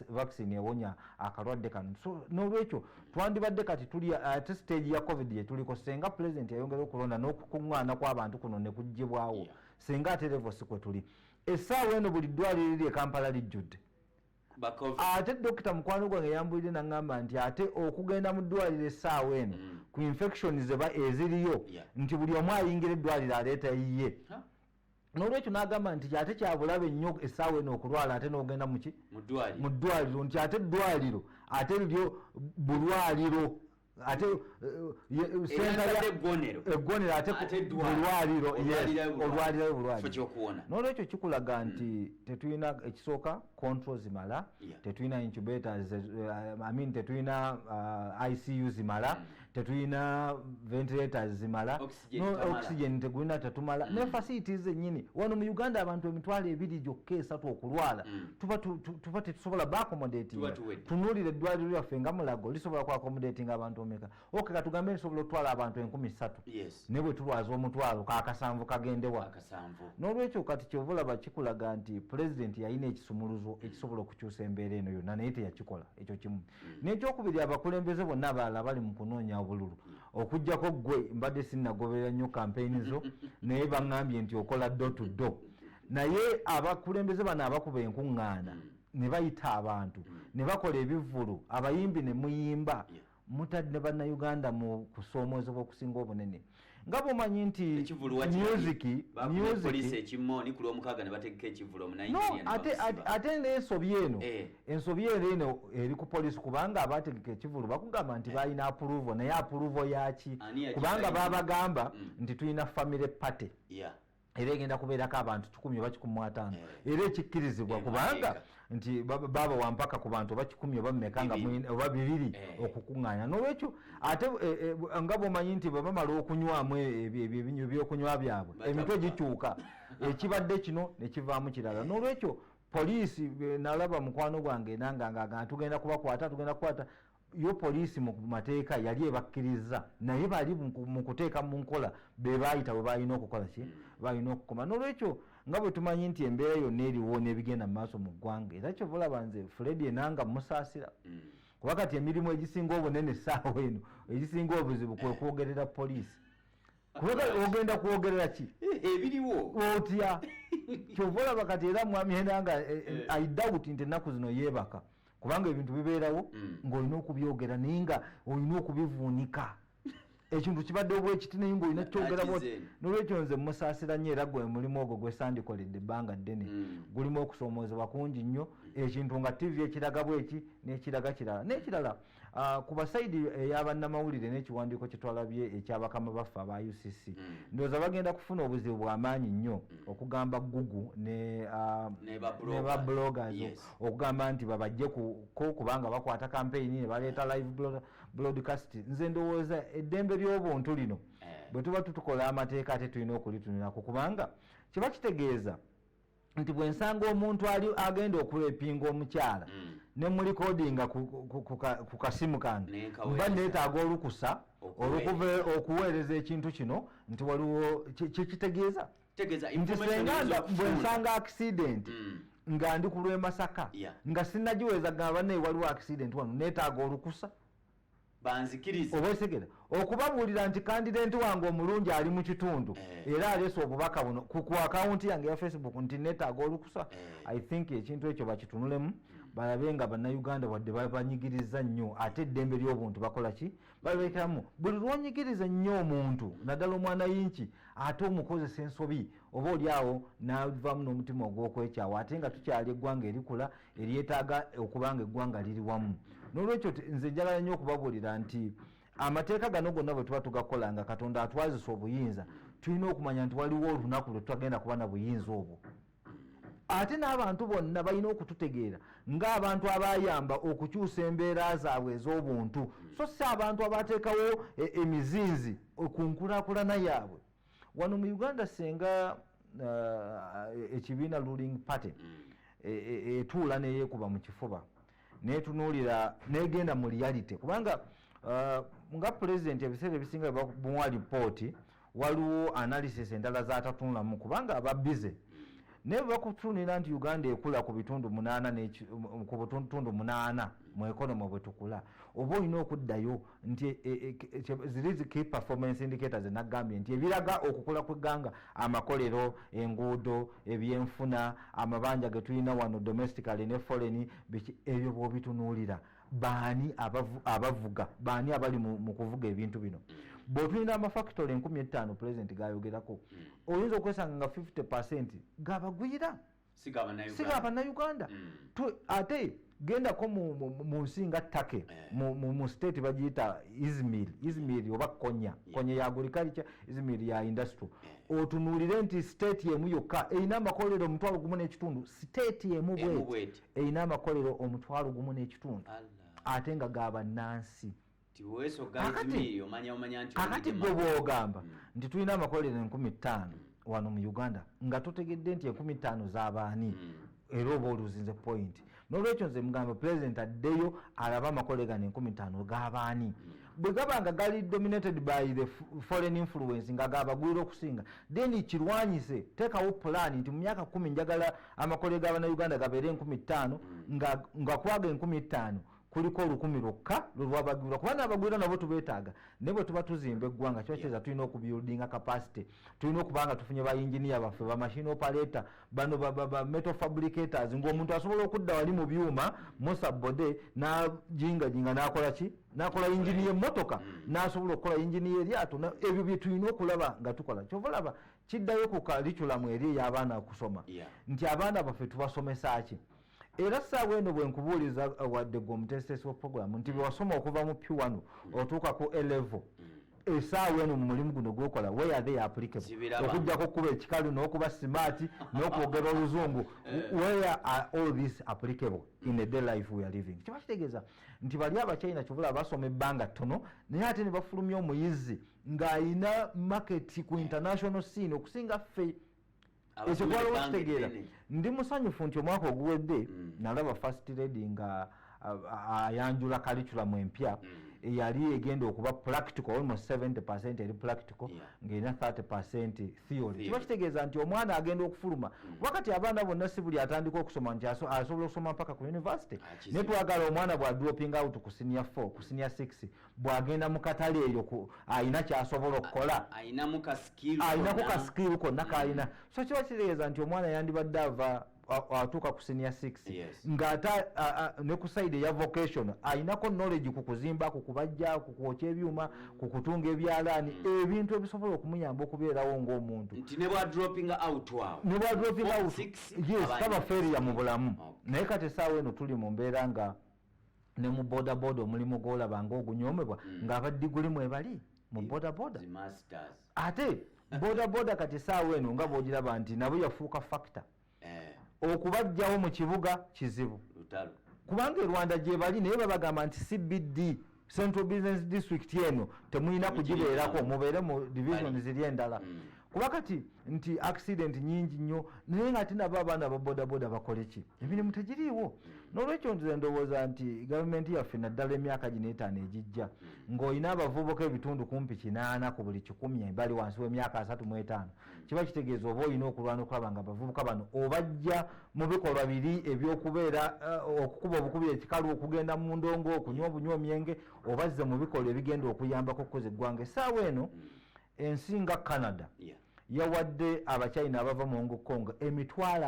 vaccine ewonya akalwadde kano so n'olwekyo twandibadde kati tuli ate stage ya covid gye tuliko senga president yayongera okulonda n'okukuŋŋaana kw'abantu kuno ne kuggyibwawo senga ate level si kwe tuli essaawa eno buli ddwaliro liri e Kampala lijjudde ate dokita mukwano gwange yambulire naŋŋamba nti ate okugenda mu ddwaliro essaawa eno ku infection zeba eziriyo nti buli omu ayingira eddwaliro aleeta yiye n'olwekyo n'agamba nti ate kyabulabe nnyo essaawa eno okulwala ate n'ogenda muki mu ddwaliro nti ate eddwaliro ate liryo bulwaliro ate eggwonero ate bulwaliro olwaliro bulwaliro n'olwekyo kikulaga nti tetulina ekisooka control zimala tetulina incubators tetulina ICU zimala tetulina ventilators zimala oxygen tegulina tetumala ne facilities ennyini wano mu Uganda abantu emitwalo 2 gyokka 3 okulwala tuba tetusobola baaccommodatinga tunuulira eddwaliro lyaffe nga Mulago lisobola kuaccommodatinga abantu omeka okay katugambe lisobola otwala abantu 3,000 ne bwe tulwaza omutwalo kaakasanvu kagendewa n'olwekyo kati kyova olaba kikulaga nti president yalina ekisumuluzo ekisobola okukyusa embeera eno yonna naye teyakikola ekyo kimu n'ekyokubiri abakulembeze bonna abalala bali mu kunoonya obululu okujjako gwe mbadde sinnagoberera nnyo campaign zo naye baŋŋambye nti okola door to door naye abakulembeze bano abakuba enkuŋŋaana ne bayita abantu ne bakola ebivvulu abayimbi ne muyimba mutadde bannayuganda mu kusoomoozebwa okusinga obunene nga bwomanyi nti ate n'ensobi eno eri ku polisi kubanga abategeka ekivulu bakugamba nti balina approval naye approval yaki kubanga babagamba nti tulina family party era egenda kubeerako abantu 100 oba 150 era ekikkirizibwa kubanga nti baba wampaka ku bantu oba 10 oba mmeka nga oba 2 okukuŋŋaanya n'olwekyo ate nga bw'omanyi nti bwe bamala okunywamu ebyokunywa byabwe emitwe gikyuka ekibadde kino ne kivaamu kirala n'olwekyo poliisi nalaba mukwano gwange nanga tugenda kubakwata yo poliisi mu mateeka yali ebakkiriza naye bali mu kuteeka mu nkola be baayita bwe balina okukola ki balina okukoma n'olwekyo nga bwe tumanyi nti embeera yonna eriwo n'ebigenda mu maaso mu ggwanga era kyova olaba nze Fred enanga musaasira kuba kati emirimu egisinga obunene essaawa eno egisinga obuzibu kwe kwogerera poliisi kubanga ogenda kwogerera ki ebiriwo otya kyova olaba kati era mwami enanga I doubt nti ennaku zino yeebaka kubanga ebintu bibeerawo ng'olina okubyogera naye nga olina okubivuunika ekintu kibadde obwekiti naye ng'olina kyogera n'olwekyo nze musaasira nnyo era gwe mulimu ogwo gwe sandikoledde ebbanga ddene gulimu okusoomoozebwa kungi nnyo ekintu nga TV ekiraga bweki n'ekiraga kirala n'ekirala ku basayidi ey'abannamawulire n'ekiwandiiko kye twalabye ekyabakama baffe aba UCC ndowooza bagenda kufuna obuzibu bw'amaanyi nnyo okugamba Google ne ba bloggers okugamba nti babajjeko kubanga bakwata campaign ne baleeta live broadcast nze ndowooza eddembe ly'obuntu lino bwe tuba tutukola amateeka ate tulina okulitunirako kubanga kiba kitegeeza nti bwe nsanga omuntu ali agenda okwepinga omukyala ne mu recordinga ku kasimu kange mba neetaaga olukusa okuweereza ekintu kino nti waliwo kitegeeza nti senga bwe nsanga accident nga ndi ku lw'e Masaka nga sinnagiweza gamba naye waliwo accident wano neetaaga olukusa banzikiriza obwesegera okubabuulira nti kandidenti wange omulungi ali mu kitundu era aleese obubaka buno ku akawunti yange ya Facebook nti neetaaga olukusa I think ekintu ekyo bakitunulemu balabe nga bannayuganda wadde banyigiriza nnyo ate eddembe ly'obuntu bakola ki balekeramu buli lwonyigiriza nnyo omuntu naddala omwana yinki ate omukozesa ensobi oba oli awo n'avaamu n'omutima ogw'okwekyawa ate nga tukyali eggwanga erikula eryetaaga okubanga eggwanga liri wamu n'olwekyo nze njagala nnyo okubabuulira nti amateeka gano gonna bwe tuba tugakola nga Katonda atwazisa obuyinza tulina okumanya nti waliwo olunaku lwe tutagenda kuba na buyinza obwo ate n'abantu bonna balina okututegeera ng'abantu abayamba okukyusa embeera zaabwe ez'obuntu so si abantu abateekawo emizinzi ku nkulaakulana yaabwe wano mu Uganda senga ekibiina ruling party etuula neyeekuba mu kifuba netunuulira negenda mu reality kubanga nga president ebiseera ebisinga bamuwa lipooti waliwo analysis endala zatatunulamu kubanga aba busy naye bakutunira nti Uganda ekula ku bitundu 8 mu economy bwe tukula oba olina okuddayo nti ziri key performance indicators nagambye nti ebiraga okukula kw'egganga amakolero enguudo ebyenfuna amabanja ge tulina wano domestically ne foreign ebyo bw'obitunuulira baani abavuga baani abali mu kuvuga ebintu bino bw'otulina amafactory 15,000 president gayogerako oyinza okwesanga nga 50% gabagwira sigabannayuganda ate gendako mu nsi nga Take mu state bagiyita Izmir oba Konya ya agriculture Izmir ya industry otunuulire nti state yemu yokka erina amakolero 1,500 state yemu bweti erina amakolero 1,500 ate nga gabannansi akati gwe bw'ogamba nti tulina amakolero 15,000 wano mu Uganda nga tutegedde nti 15,000 z'abaani era oba oluzinze point n'olwekyo nze mugamba president addeyo alaba amakolero gano 15,000 g'abaani bwe gaba nga gali dominated by the foreign influence nga gabagwira okusinga then kirwanyise teekawo plan nti mu myaka 10 njagala amakolero g'abannayuganda gabeere 15,000 nga kwaga 15,000 kuliko 10,000 lwokka lwabagwira kuba n'abagwira nabo tubeetaaga naye bwe tuba tuzimba eggwanga kiba kyeza tulina okubuildinga capacity tulina okubanga tufunye ba engineer baffe ba machine operator bano ba metal fabricators ng'omuntu asobola okudda wali mu byuma musabode n'ajingajinga n'akola ki n'akola yingini y'emmotoka n'asobola okukola yingini y'eryato ebyo bye tulina okulaba nga tukola kyova olaba kiddayo ku kalikulamu eri ey'abaana okusoma nti abaana baffe tubasomesa ki era ssaawa eno bwe nkubuuliza wadde gwe omutesitesi wa programu nti bwe wasoma okuva mu P1 otuuka ku A-level essaawa eno mu mulimu guno gwokola where are they applicable okujjako okuba ekikalu n'okuba smart n'okwogera oluzungu where are all these applicable in a day life we are living kiba kitegeeza nti bali abachina kivula basoma ebbanga ttono naye ate ne bafulumya omuyizi ng'alina market ku international scene okusinga ffe ekyo kwaliwo kitegeera ndi musanyufu nti omwaka oguwedde nalaba first lady nga ayanjula curriculum empya eyali egenda okuba practical almost 70% eri practical ng'erina 30% theory kiba kitegeeza nti omwana agenda okufuluma wakati abaana bonna si buli atandika okusoma nti asobola okusoma mpaka ku university naye twagala omwana bw'adroping out ku senior 4 ku senior 6 bw'agenda mu katale eyo ayina kyasobola okukola ayinako ka skill konna k'alina so kiba kitegeeza nti omwana yandibadde ava atuuka ku senior 6 ng'ata ne ku side eya vocation ayinako knowledge ku kuzimba ku kubajja ku kwokya ebyuma ku kutunga ebyalaani ebintu ebisobola okumuyamba okubeerawo ng'omuntu nti ne bwa dropping out yes taba failure mu bulamu naye kati essaawa eno tuli mu mbeera nga ne mu bodaboda omulimu gw'olaba ng'ogunyoomebwa ng'abadiguli mwebali mu bodaboda ate bodaboda kati essaawa eno nga bw'ogiraba nti nabo yafuuka factor okubajjawo mu kibuga kizibu kubanga e Rwanda gye bali naye babagamba nti CBD Central Business District eno temulina kugibeerako mubeere mu division ziri endala kuba kati nti accident nyingi nnyo naye nga tinabo abaana ababodaboda bakole ki emirimu tegiriiwo n'olwekyo nze ndowooza nti gavumenti yaffe naddala emyaka gino etaano egijja ng'olina abavubuka ebitundu kumpi 8 ku buli 100 bali wansi w'emyaka 35 kiba kitegeeza oba olina okulwana okulaba nga abavubuka bano obajja mu bikolwa biri ebyokubeera okukuba obukubi ekikalu okugenda mu ndongo okunywa obunywomyenge obazze mu bikolwa ebigenda okuyambako okukoza eggwanga essaawa eno ensi nga Canada yawadde abachina abava mu Hong Kong emitwalo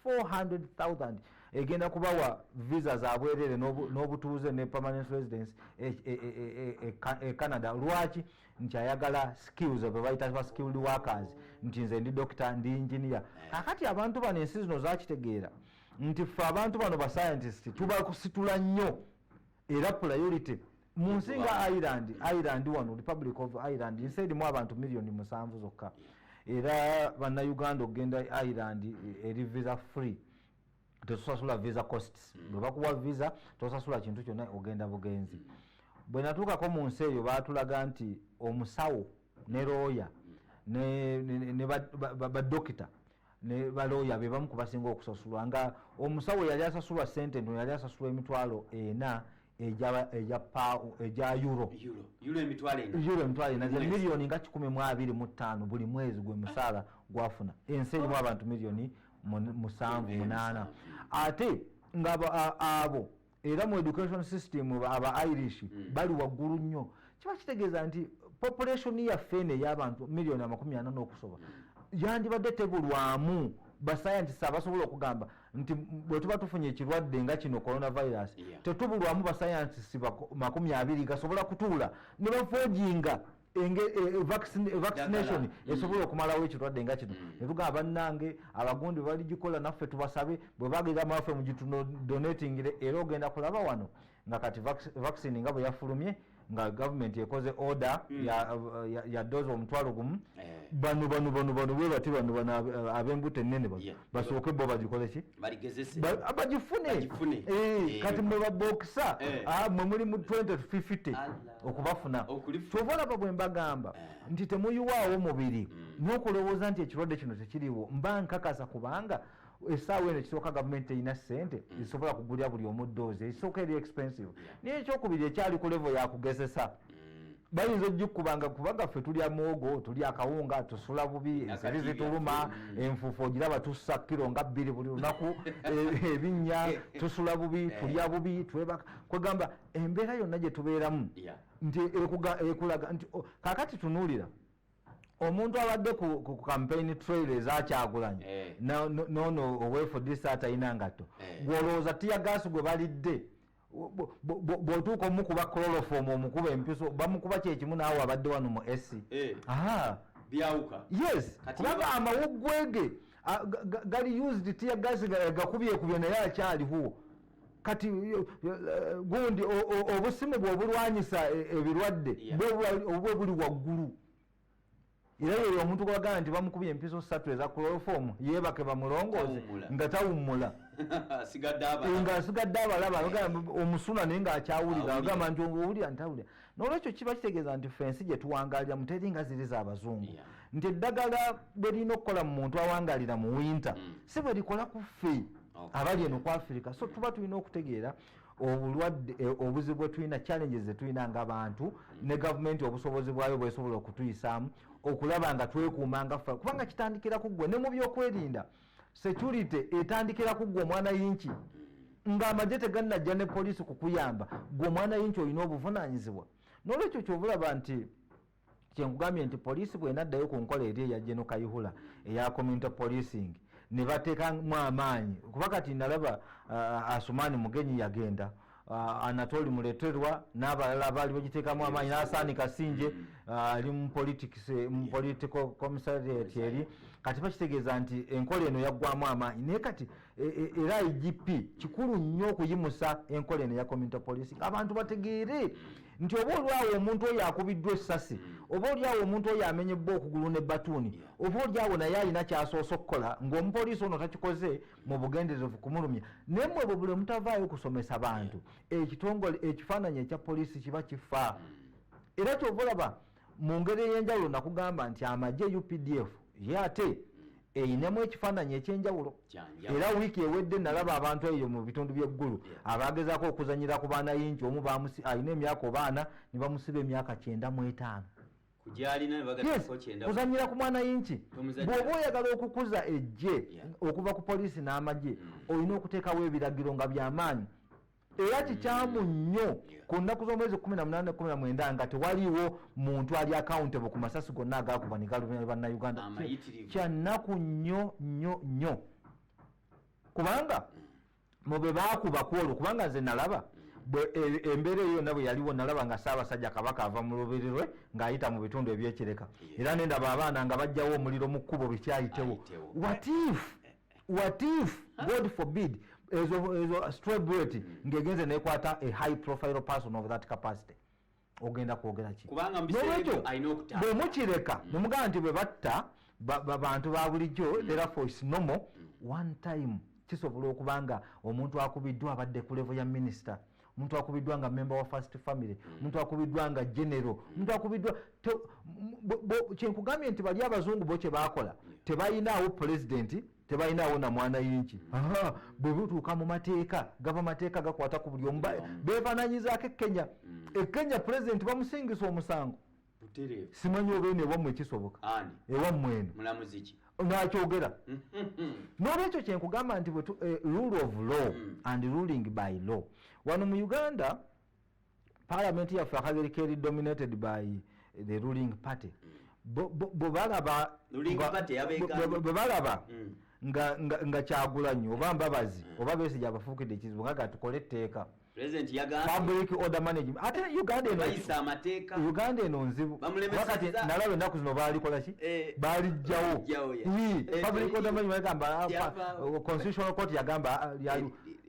400,000 egenda kubawa visa za bwerere n'obutuuze ne permanent residence Canada lwaki nti ayagala skills bwe bayita skilled workers nti nze ndi doctor ndi engineer kakati abantu bano ensi zino zakitegeera nti ffe abantu bano ba scientist tubakusitula nnyo era priority mu nsi nga Ireland wano Republic of Ireland nsi erimu abantu miliyoni 7 zokka era bannayuganda okugenda Ireland eri visa free tosasula visa costs bwe bakuwa visa tosasula kintu kyonna ogenda bugenzi bwe natuukako mu nsi eyo baatulaga nti omusawo ne looya ne badokita ne balooya be bamu ku basinga okusasulwa nga omusawo yali asasulwa sente nto yali asasulwa emitwalo 4 eja euro emitwalo ena miliyoni nga 125 buli mwezi gwe musaala gwafuna ensi erimu abantu miliyoni 7-8 ate nga abo era mu education system aba Irish bali waggulu nnyo kiba kitegeeza nti population yaffe eno ey'abantu miliyoni 40 okusoba yandibadde tebulwamu basayantisi abasobola okugamba nti bwe tuba tufunye ekirwadde nga kino coronavirus tetubulwamu basayantisi 20 gasobola kutuula ne bafojinga vaccination esobola okumalawo ekirwadde nga kino ne tugamba bannange abagundi baligikola naffe tubasabe bwe bagenda maffe mu gitudonatingire era ogenda kulaba wano nga kati vaccine nga bwe yafulumye nga government ekoze order ya doze omutwalo gumu bano bwe bati bano ab'embuto ennene basooke bo bagikole ki bagifune kati mwe babokisa mwe muli mu 20-50 okubafuna kyova olaba bwe mbagamba nti temuyiwaawo mubiri n'okulowooza nti ekirwadde kino tekiriiwo mba nkakasa kubanga essaawa eno ekisooka gavumenti erina ssente ezisobola kugulira buli omudoozi ekisooka eri expensive naye ekyokubiri ekyali ku level yakugezesa bayinza ogikubanga kubaga ffe tulya muwogo tulya akawunga tusula bubi enseri zituluma enfuufu ogiraba tussa kiro nga 2 buli lunaku ebinnya tusula bubi tulya bubi twebaka kwegamba embeera yonna gye tubeeramu nti ekulaga nti kakati tunuulira omuntu abadde ku campaign trail ezakyagulanyi nono away for this atalina ngatto gwolowooza tiyagasi gwe balidde bw'otuuka omukuba chloroform omukuba empiso bamukuba kyekimu naawe abadde wano mu SC byawuka yes kubanga amawuggwege gali used tiyagasi gakubyekubye naye akyaliwo kati gundi obusimu bw'obulwanyisa ebirwadde obwe buli waggulu era yeyo omuntu gwagamba nti bamukubye empiso 3 eza chloroform yeebake bamulongooze nga tawummula nga asigadde abalaba omusuna naye ng'akyawulira agamba nti owulira ntawulira n'olwekyo kiba kitegeeza nti ffe ensi gye tuwangalira muteri nga ziri z'abazungu nti eddagala bwe lirina okukola mu muntu awangalira mu winter si bwe likola ku ffe abali eno ku Afirika so tuba tulina okutegeera obulwadde obuzibu bwe tulina challenges zetulina ng'abantu ne gavumenti obusobozi bwayo bwesobola okutuyisaamu okulaba nga twekuuma nga ffe kubanga kitandikira ku ggwe ne mu byokwerinda security etandikira ku ggwe omwana yinki ng'amagye tegannajja ne poliisi kukuyamba gwe omwana yinki olina obuvunaanyizibwa n'olwekyo kyobulaba nti kyenkugambye nti poliisi bw'enaddayo ku nkola eri eya General Kayihura eya community policing ne bateekamu amaanyi kuba kati nalaba Asumani Mugenyi yagenda Anatoli Muleterwa n'abalala baali bagiteekamu amaanyi n'Asaani Kasinje ali mu political commissariat eri kati bakitegeeza nti enkola eno yaggwamu amaanyi naye kati era IGP kikulu nnyo okuyimusa enkola eno ya community policing abantu bategeere nti oba oliawo omuntu oyo akubiddwa essasi oba oliawo omuntu oyo amenyebbwa okugulu ne batuuni oba oliawo naye alina kyasoose okukola ng'omupoliisi ono takikoze mu bugenderevu kumulumya naye mmwe bwe buli mutavaayo kusomesa bantu ekitongole ekifaananyi ekya poliisi kiba kifa era kyova olaba mu ngeri ey'enjawulo nakugamba nti amagye UPDF ye ate eyinemu ekifaananyi ekyenjawulo era wiiki ewedde nalaba abantu eyo mu bitundu by'eggulu abagezaako okuzanyira ku baana yinki omu alina emyaka 4 ne bamusiba emyaka 95 kuzanyira ku mwana yinki bw'oba oyagala okukuza ejje okuva ku poliisi n'amagye olina okuteekawo ebiragiro nga byamaanyi era kikyamu nnyo ku nnaku z'omwezi 18-19 nga tewaliiwo muntu ali accountable ku masasi gonna agakuba ne galumya bannayuganda kyannaku nnyo kubanga mu be baakuba kwolwo kubanga nze nalaba embeera eyo yonna bwe yaliwo nalaba nga Ssaabasajja Kabaka ava mu lubiri lwe ng'ayita mu bitundu ebyekireka era nendaba abaana nga bajjawo omuliro mu kkubo bikyayitewo what if God forbid ezo stray bullet ngegenze nekwata a high profile person of that capacity ogenda kwogera ki kubanga mbisebyo ayina okutanga bwe mukireka nemugamba nti bwe batta bantu ba bulijjo therefore is normal one time kisobola okubanga omuntu akubiddwa abadde ku level ya minister omuntu akubiddwa nga member wa first family omuntu akubiddwa nga general omuntu akubiddwa kyenkugambye nti bali abazungu bo kye baakola tebayinaawo president tebayinaawo na mwana yinki bwe butuuka mu mateeka gava mateeka gakwata ku buli omu beefaananyizaako ekenya president bamusingisa omusango simanyi oba eno ewammwe ekisoboka ewammwe eno nakyogera n'olwekyo kyenkugamba nti rule of law and ruling by law wano mu Uganda parliament yaffe akageriko eri dominated by the ruling party bwe balaba nga Kyagulanyi oba Mbabazi oba Besigye abafuukidde ekizibu nga gatukole etteeka public order management ate Uganda eno nzibu wakati nalaba ennaku zino baalikola ki baalijjawo public order management yagamba constitutional court yagamba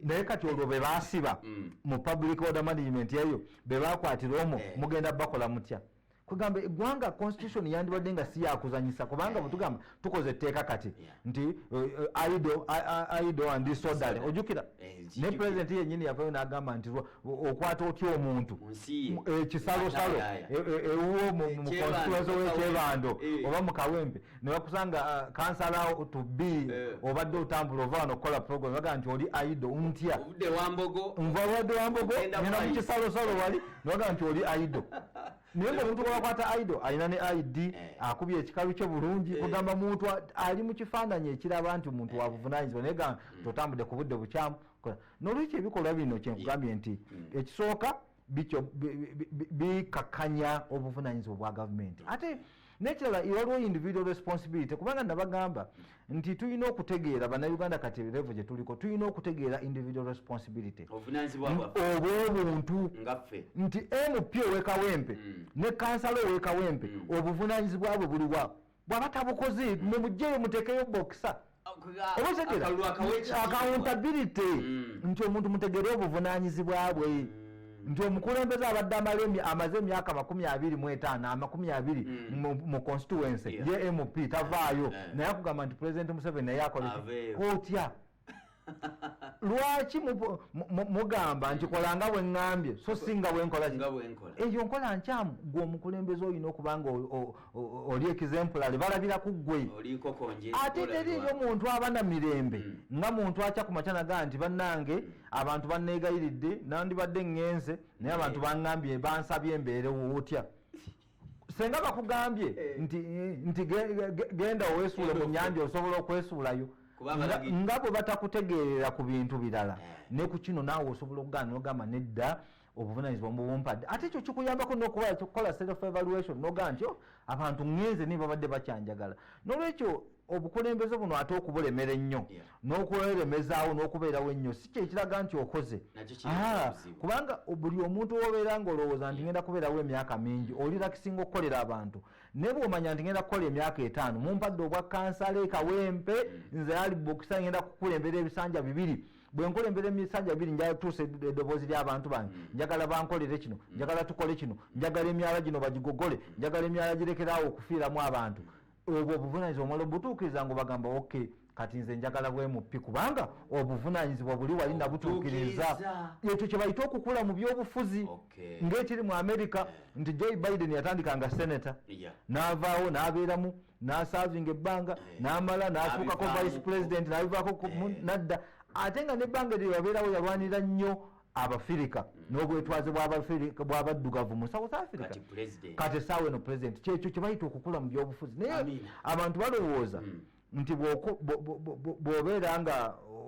naye kati olwo be baasiba mu public order management eyo be baakwatira omwo mugenda bakola mutya kugamba eggwanga constitution yandibadde nga si yakuzanyisa kubanga bwetugamba tukoze etteeka kati nti idle and disorderly ojjukira ne president yennyini yavayo n'agamba nti okwata otya omuntu ekisalosalo ewuwo mu constituency w'ekyebando oba mu Kawempe ne bakusanga kansala to be obadde otambula ova wano okukola program bagamba nti oli idle ntya nva obadde wambogo ngenda mu kisalosalo wali nebagamba nti oli idle naye ng'omuntu gwakwata idle alina ne ID akubye ekikalu kye bulungi kugamba muntu ali mu kifaananyi ekiraba nti omuntu wabuvunaanyizibwa naye gamba totambudde ku budde bukyamu n'olwekyo ebikolwa bino kyenkugambye nti ekisooka bikakkanya obuvunaanyizibwa bwa gavumenti ate nekirala waliwo individual responsibility kubanga nabagamba nti tulina okutegeera bannayuganda kati level gye tuliko tulina okutegeera individual responsibility obw'obuntu nti MP ow'Ekawempe ne kansala ow'Ekawempe obuvunaanyizibwa bwe buliwa bw'aba tabukoze mumugjeyo muteekeyo bokisa accountability nti omuntu mutegeere obuvunaanyizibwa bwe nti omukulembeze abadde amaze emyaka 25 20 mu constituency ye MP tavaayo naye akugamba nti President Museveni naye akola otya lwaki mugamba nti kolanga bwe ŋŋambye so singa bwenkola eyo nkola nkyamu gwe omukulembeze olina okuba nga oli exemplary balabira ku ggwe ate teriyo muntu aba na mirembe nga muntu akya ku makya nagaa nti bannange abantu banneegayiridde nandibadde ŋŋenze naye abantu baŋŋambye bansabye embeere wootya senga bakugambye nti genda oweesuule mu nnyanja osobola okwesuulayo nga bwe batakutegeerera ku bintu birala ne ku kino naawe osobola okugaana n'ogamba nedda obuvunaanyizibwa mubumpadde ate ekyo kikuyambako n'okukola self evaluation n'ogamba nti abantu ŋŋenze niye babadde bakyanjagala n'olwekyo obukulembeze buno ate okubulemera ennyo n'okweremezaawo n'okubeerawo ennyo si kyekiraga nti okoze kubanga buli omuntu wobeera ng'olowooza nti ngenda kubeerawo emyaka mingi olira kisinga okukolera abantu naye bw'omanya nti ngenda kukola emyaka 5 mumpadde obwa kansale kawempe nze ali bokisa ngenda kukulembera ebisanja 2 bwe nkulembera ebisanja 2 njagala tuuse eddoboozi ly'abantu bange njagala bankolere kino njagala tukole kino njagala emyala gino bagigogole njagala emyala girekeraawo okufiiramu abantu obwo obuvunaanyizibwa omwala obutuukiriza ngo bagamba okay kati nze njagala bwemupi kubanga obuvunaanyizibwa buli wali nabutuukiriza ekyo kye bayita okukula mu byobufuzi ng'ekiri mu America nti Joe Biden yatandika nga senator n'avaawo n'abeeramu n'asaavinga ebbanga n'amala n'afuukako vice president n'abivaako nadda ate nga n'ebbanga eryo yabeerawo yalwanira nnyo Abafirika n'obwetwaze bw'abaddugavu mu South Africa kati essaawa eno president kyekyo kye bayita okukula mu byobufuzi naye abantu balowooza nti bw'obeera nga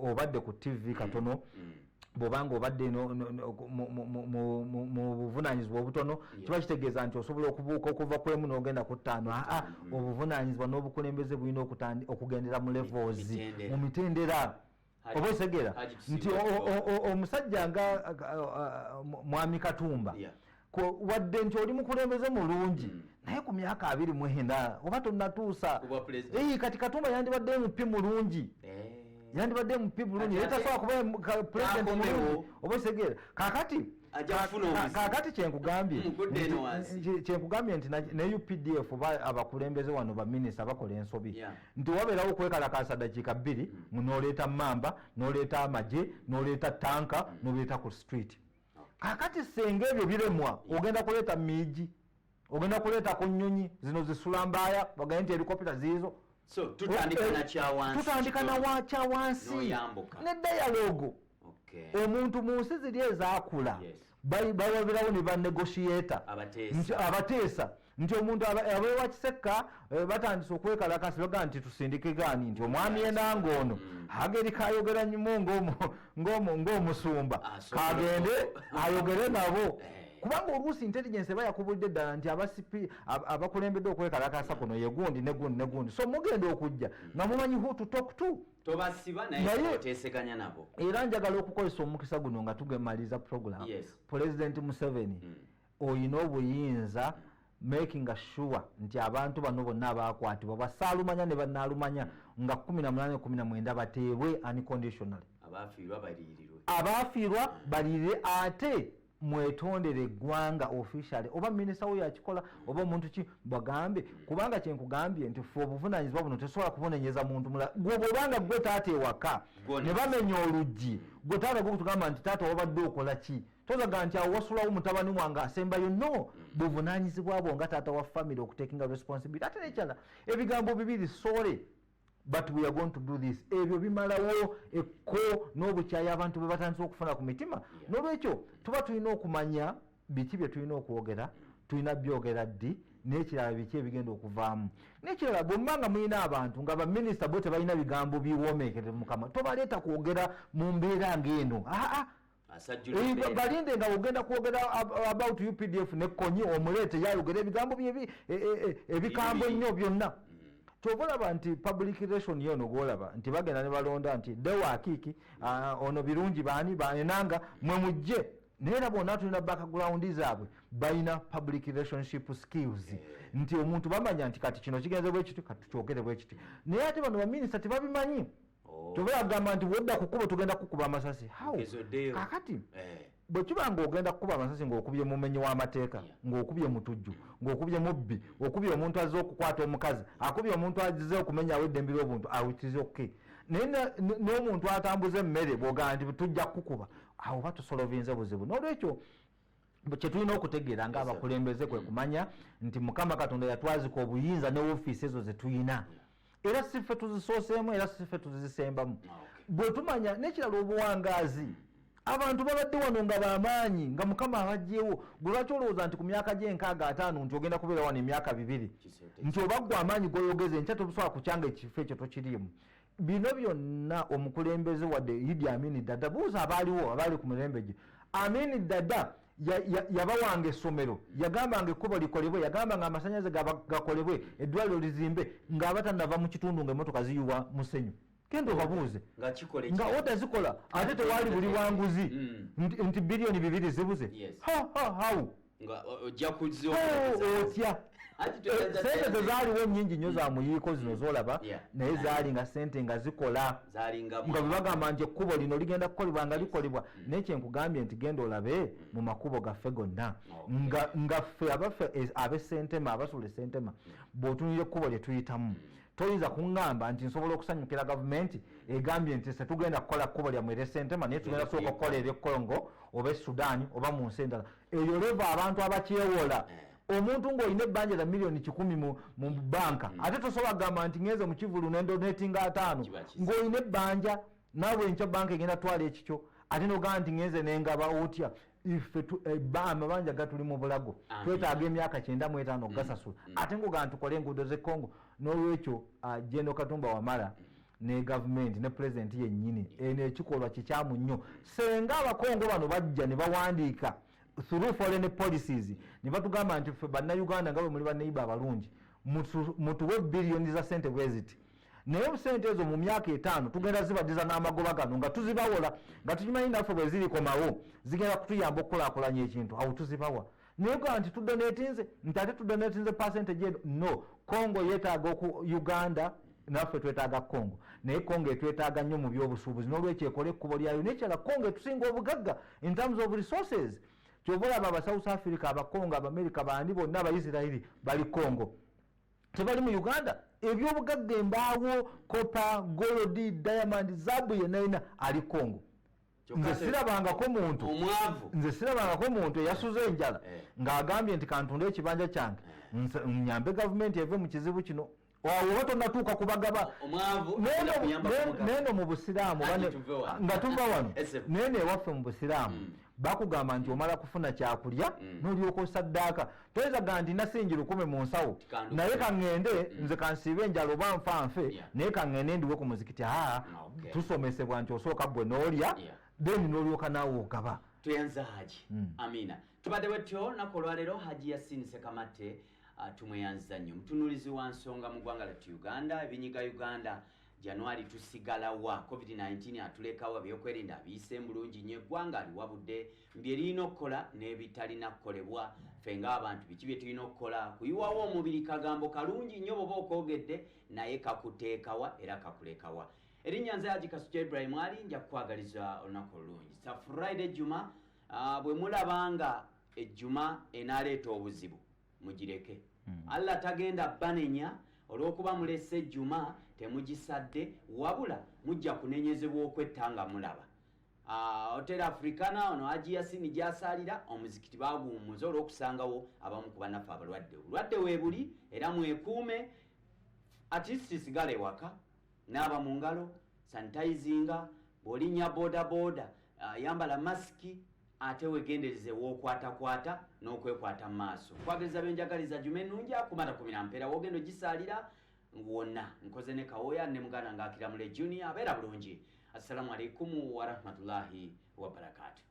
obadde ku TV katono bw'obanga obadde mu buvunaanyizibwa obutono kiba kitegeeza nti osobola okubuuka okuva ku emu n'ogenda ku 5 obuvunaanyizibwa n'obukulembeze bulina okugendera mu levels mu mitendera oba osegera nti omusajja nga Mwami Katumba wadde nti oli mukulembeze mulungi naye ku myaka 24 oba tonnatuusa kati Katumba yandibadde mupi mulungi yandibadde mupi bulungi naye tasobola kuba president mulungi oba osegera kakati kyenkugambye nti ne UPDF abakulembeze wano baminisita bakola ensobi nti wabeerawo okwekalakasa dakiika 2 n'oleeta mamba n'oleeta amagye n'oleeta tanka n'oleeta ku street kakati senga ebyo biremwa ogenda kuleeta miigi ogenda kuleeta ku nnyonyi zino zisula mbaaya bagambye nti helikopita ziizo tutandika na wakyawansi ne dialogo omuntu mu nsi ziri ezaakula bawabeerawo ne banegotiata abateesa nti omuntu abeewa kisekka batandise okwekalakasi bagaa nti tusindike gaani nti omwami enanga ono ageri kayogera nyumu ng'omusumba kagende ayogere nabo kubanga oluusi intelligence eba yakubulidde ddala nti abakulembedde okwekalakasa kuno ye gundi ne gundi ne gundi so mugenda okujja nga mumanyi who to talk to tobasiba naye oteeseganya nabo era njagala okukozesa omukisa guno nga tugemaliza program President Museveni oyina obuyinza making sure nti abantu bano bonna abakwatibwa basaalumanya ne bannaalumanya nga 18-19 bateebwe unconditionally abaafiirwa baliirire ate mwetondere eggwanga officially oba minisita we yakikola oba omuntu ki bagambe kubanga kyenkugambye nti fe obuvunaanyizibwa buno tesobola kubonenyeza muntu mulala gwe bwobanga gwe taata ewaka ne bamenya oluggi gwe taata gwe kutugamba nti taata wabadde okola ki tozaga nti awo wasulawo mutabani wange asembayo no buvunaanyizibwa bwo nga taata wa family okutekinga responsibility ate nekyala ebigambo bibiri sore but we are going to do this ebyo bimalawo ekko n'obukyayi abantu bwe batandise okufuna ku mitima n'olwekyo tuba tulina okumanya biki bye tulina okwogera tulina byogera ddi n'ekirala biki ebigenda okuvaamu n'ekirala bwemmanga mulina abantu nga baminisita bo tebalina bigambo biwoomeekerere mukama tobaleeta kwogera mu mbeera ng'eno balinde nga ogenda kwogera about UPDF nekkonyi omuleete yayogera ebigambo ebikambwe ennyo byonna kyova olaba nti public relation yono gwolaba nti bagenda ne balonda nti dewa akiki ono birungi baani enanga mwe mujje naye era bonna tulina background zaabwe balina public relationship skills nti omuntu bamanya nti kati kino kigenze bwe kiti kati tukyogere bwe kiti naye ate bano baminisita tebabimanyi kyova agamba nti wedda kukuba tugenda kukuba amasasi kakati bwe kiba ng'ogenda kukuba amasasi ng'okubye mumenyi w'amateeka ng'okubye mutujju ng'okubye mubbi okubye omuntu azze okukwata omukazi akubye omuntu azze okumenyawo eddembe ly'obuntu awitize okke n'omuntu atambuza emmere bw'ogamba nti tujja kukuba awo batusolovinze buzibu n'olwekyo kyetulina okutegeera ng'abakulembeze kwe kumanya nti Mukama Katonda yatwazika obuyinza ne woofiisi ezo ze tulina era siffe tuzisooseemu era siffe tuzisembamu bwe tumanya n'ekirala obuwangaazi abantu babadde wano nga bamaanyi nga Mukama abagyewo gwe lwaki olowooza nti ku myaka gye5 nti ogenda kubeera wano emyaka 2 nti obaggwa amaanyi g'oyogeze nkya tobusobola kukyanga ekifo ekyo tokiriimu bino byonna omukulembeze wadde Idi Amin Dada buuza abaaliwo abaali ku mirembe gye Amin Dada yabawanga essomero yagambanga ekkubo likolebwe yagambanga amasannyalaze gakolebwe eddwaliro lizimbe ng'abatanava mu kitundu ng'emmotoka ziyuwa musenyu kendo babuuze nga otazikola ate tewaali buli wanguzi nti bilioni 2 zibuze otya sente tezaaliwo nnyingi nnyo za muyiiko zino zolaba naye zaali nga sente nga zikola nga bwebagamba nti ekkubo lino ligenda kukolebwa nga likolebwa naye kyenkugambye nti genda olabe mu makubo gaffe gonna nga ffe abaffe ab'essentema abasula essentema bw'otunira ekkubo lye tuyitamu toyinza kuŋŋamba nti nsobola okusanyukira gavumenti egambye nti se tugenda kukola kkubo lyammwe ery'essentema naye tugenda kusooka okukola ery'ekongo oba esudaani oba mu nsi endala eyo leva abantu abakyewola omuntu ng'olina ebbanja lya miliyoni 10 mu banka ate tosobola kugamba nti ngenze mu kivulu nendonetinga 5 ng'olina ebbanja naawe enkya banka egenda twala ekikyo ate nogamba nti ngenze nengaba otya ife amabanja gatuli mu bulago twetaaga emyaka 95 okugasasula ate ng'ogamba tukole enguudo z'ekongo n'olwekyo General Katumba Wamala ne gavumenti ne pulezidenti yennyini eno ekikolwa kikyamu nnyo senga abakongo bano bajja ne bawandiika through foreign policies ne batugamba nti ffe bannayuganda nga bwe muli banneiba abalungi mutuwe biliyoni za sente bweziti naye sente ezo mu myaka 5 tugenda zibadiza n'amagoba gano nga tuzibawola nga tukimanyi naffe bwe zirikomawo zigenda kutuyamba okukulaakulanya ekintu awo tuzibawa naye gaa nti tudonetinze nti ate tudonetinze percentage eno no Congo yeetaaga Uganda naffe twetaaga Congo naye Congo etwetaaga nnyo mu byobusuubuzi n'olwekyo ekola ekkubo lyayo n'ekirala Congo etusinga obugagga in terms of resources kyova olaba aba South Africa abakongo Abamerika bandi bonna Abaisirairi bali Congo tebali mu Uganda ebyobugagga embaawo copper gold diamond zaabu yenayina ali Congo nze sirabangako muntu eyasuze enjala ng'agambye nti kantunde ekibanja kyange nyambe gavumenti eve mu kizibu kino oba tonnatuuka kubagaba neno mu busiraamu nga tuva wano nene ewaffe mu busiraamu bakugamba nti omala kufuna kyakulya n'olyoka osaddaaka toyinza gamba nti nasingi 10 mu nsawo naye kaŋŋende nze kansiibe enjala oba nfanfe naye kaŋŋende ndiwe ku muzikiti tusomesebwa nti osooka bwe n'olya then n'olyoka naawe ogaba tuyanza Haji Amina tubadde bwetyo nako olwaleero Haji Yasin Ssekamatte tumweyanza nnyo mutunuulizi wa nsonga mu ggwanga lyattu Uganda ebinyiga Uganda January tusigalawa COVID-19 atulekawa byokwerinda biyise bulungi nnyo eggwanga liwabudde byerina okukola n'ebitalina kukolebwa ffe ng'abantu biki bye tulina okukola kuyiwawo omubiri kagambo kalungi nnyo bwoba okwogedde naye kakuteekawa era kakulekawa erinnya nze Haji Kasujja Ibrahim Ali nja kukwagaliza olunaku olulungi sa Friday Juma bwe mulabanga ejjuma enaaleeta obuzibu mugireke Allah tagenda banenya olw'okuba mulese ejjuma temugisadde wabula mujja kunenyezebwa okwettanga mulaba Hotel Africana ono Haji Yasin gy'asalira omuzikiti baguumuza olw'okusangawo abamu ku bannaffe abalwadde obulwadde weebuli era mwekuume ati sigala ewaka naaba mu ngalo sanitizinga bw'olinnya boda yambala masiki ate wegendereze w'okwatakwata n'okwekwata mu maaso kwagaliza benjagaliza juma ennungi akumata 10 mpeera wogendo gisalira wonna nkoze ne kawoya ne muganda ng'akira mule junior abeera bulungi assalamu alaikum wa rahmatullahi wa barakatuh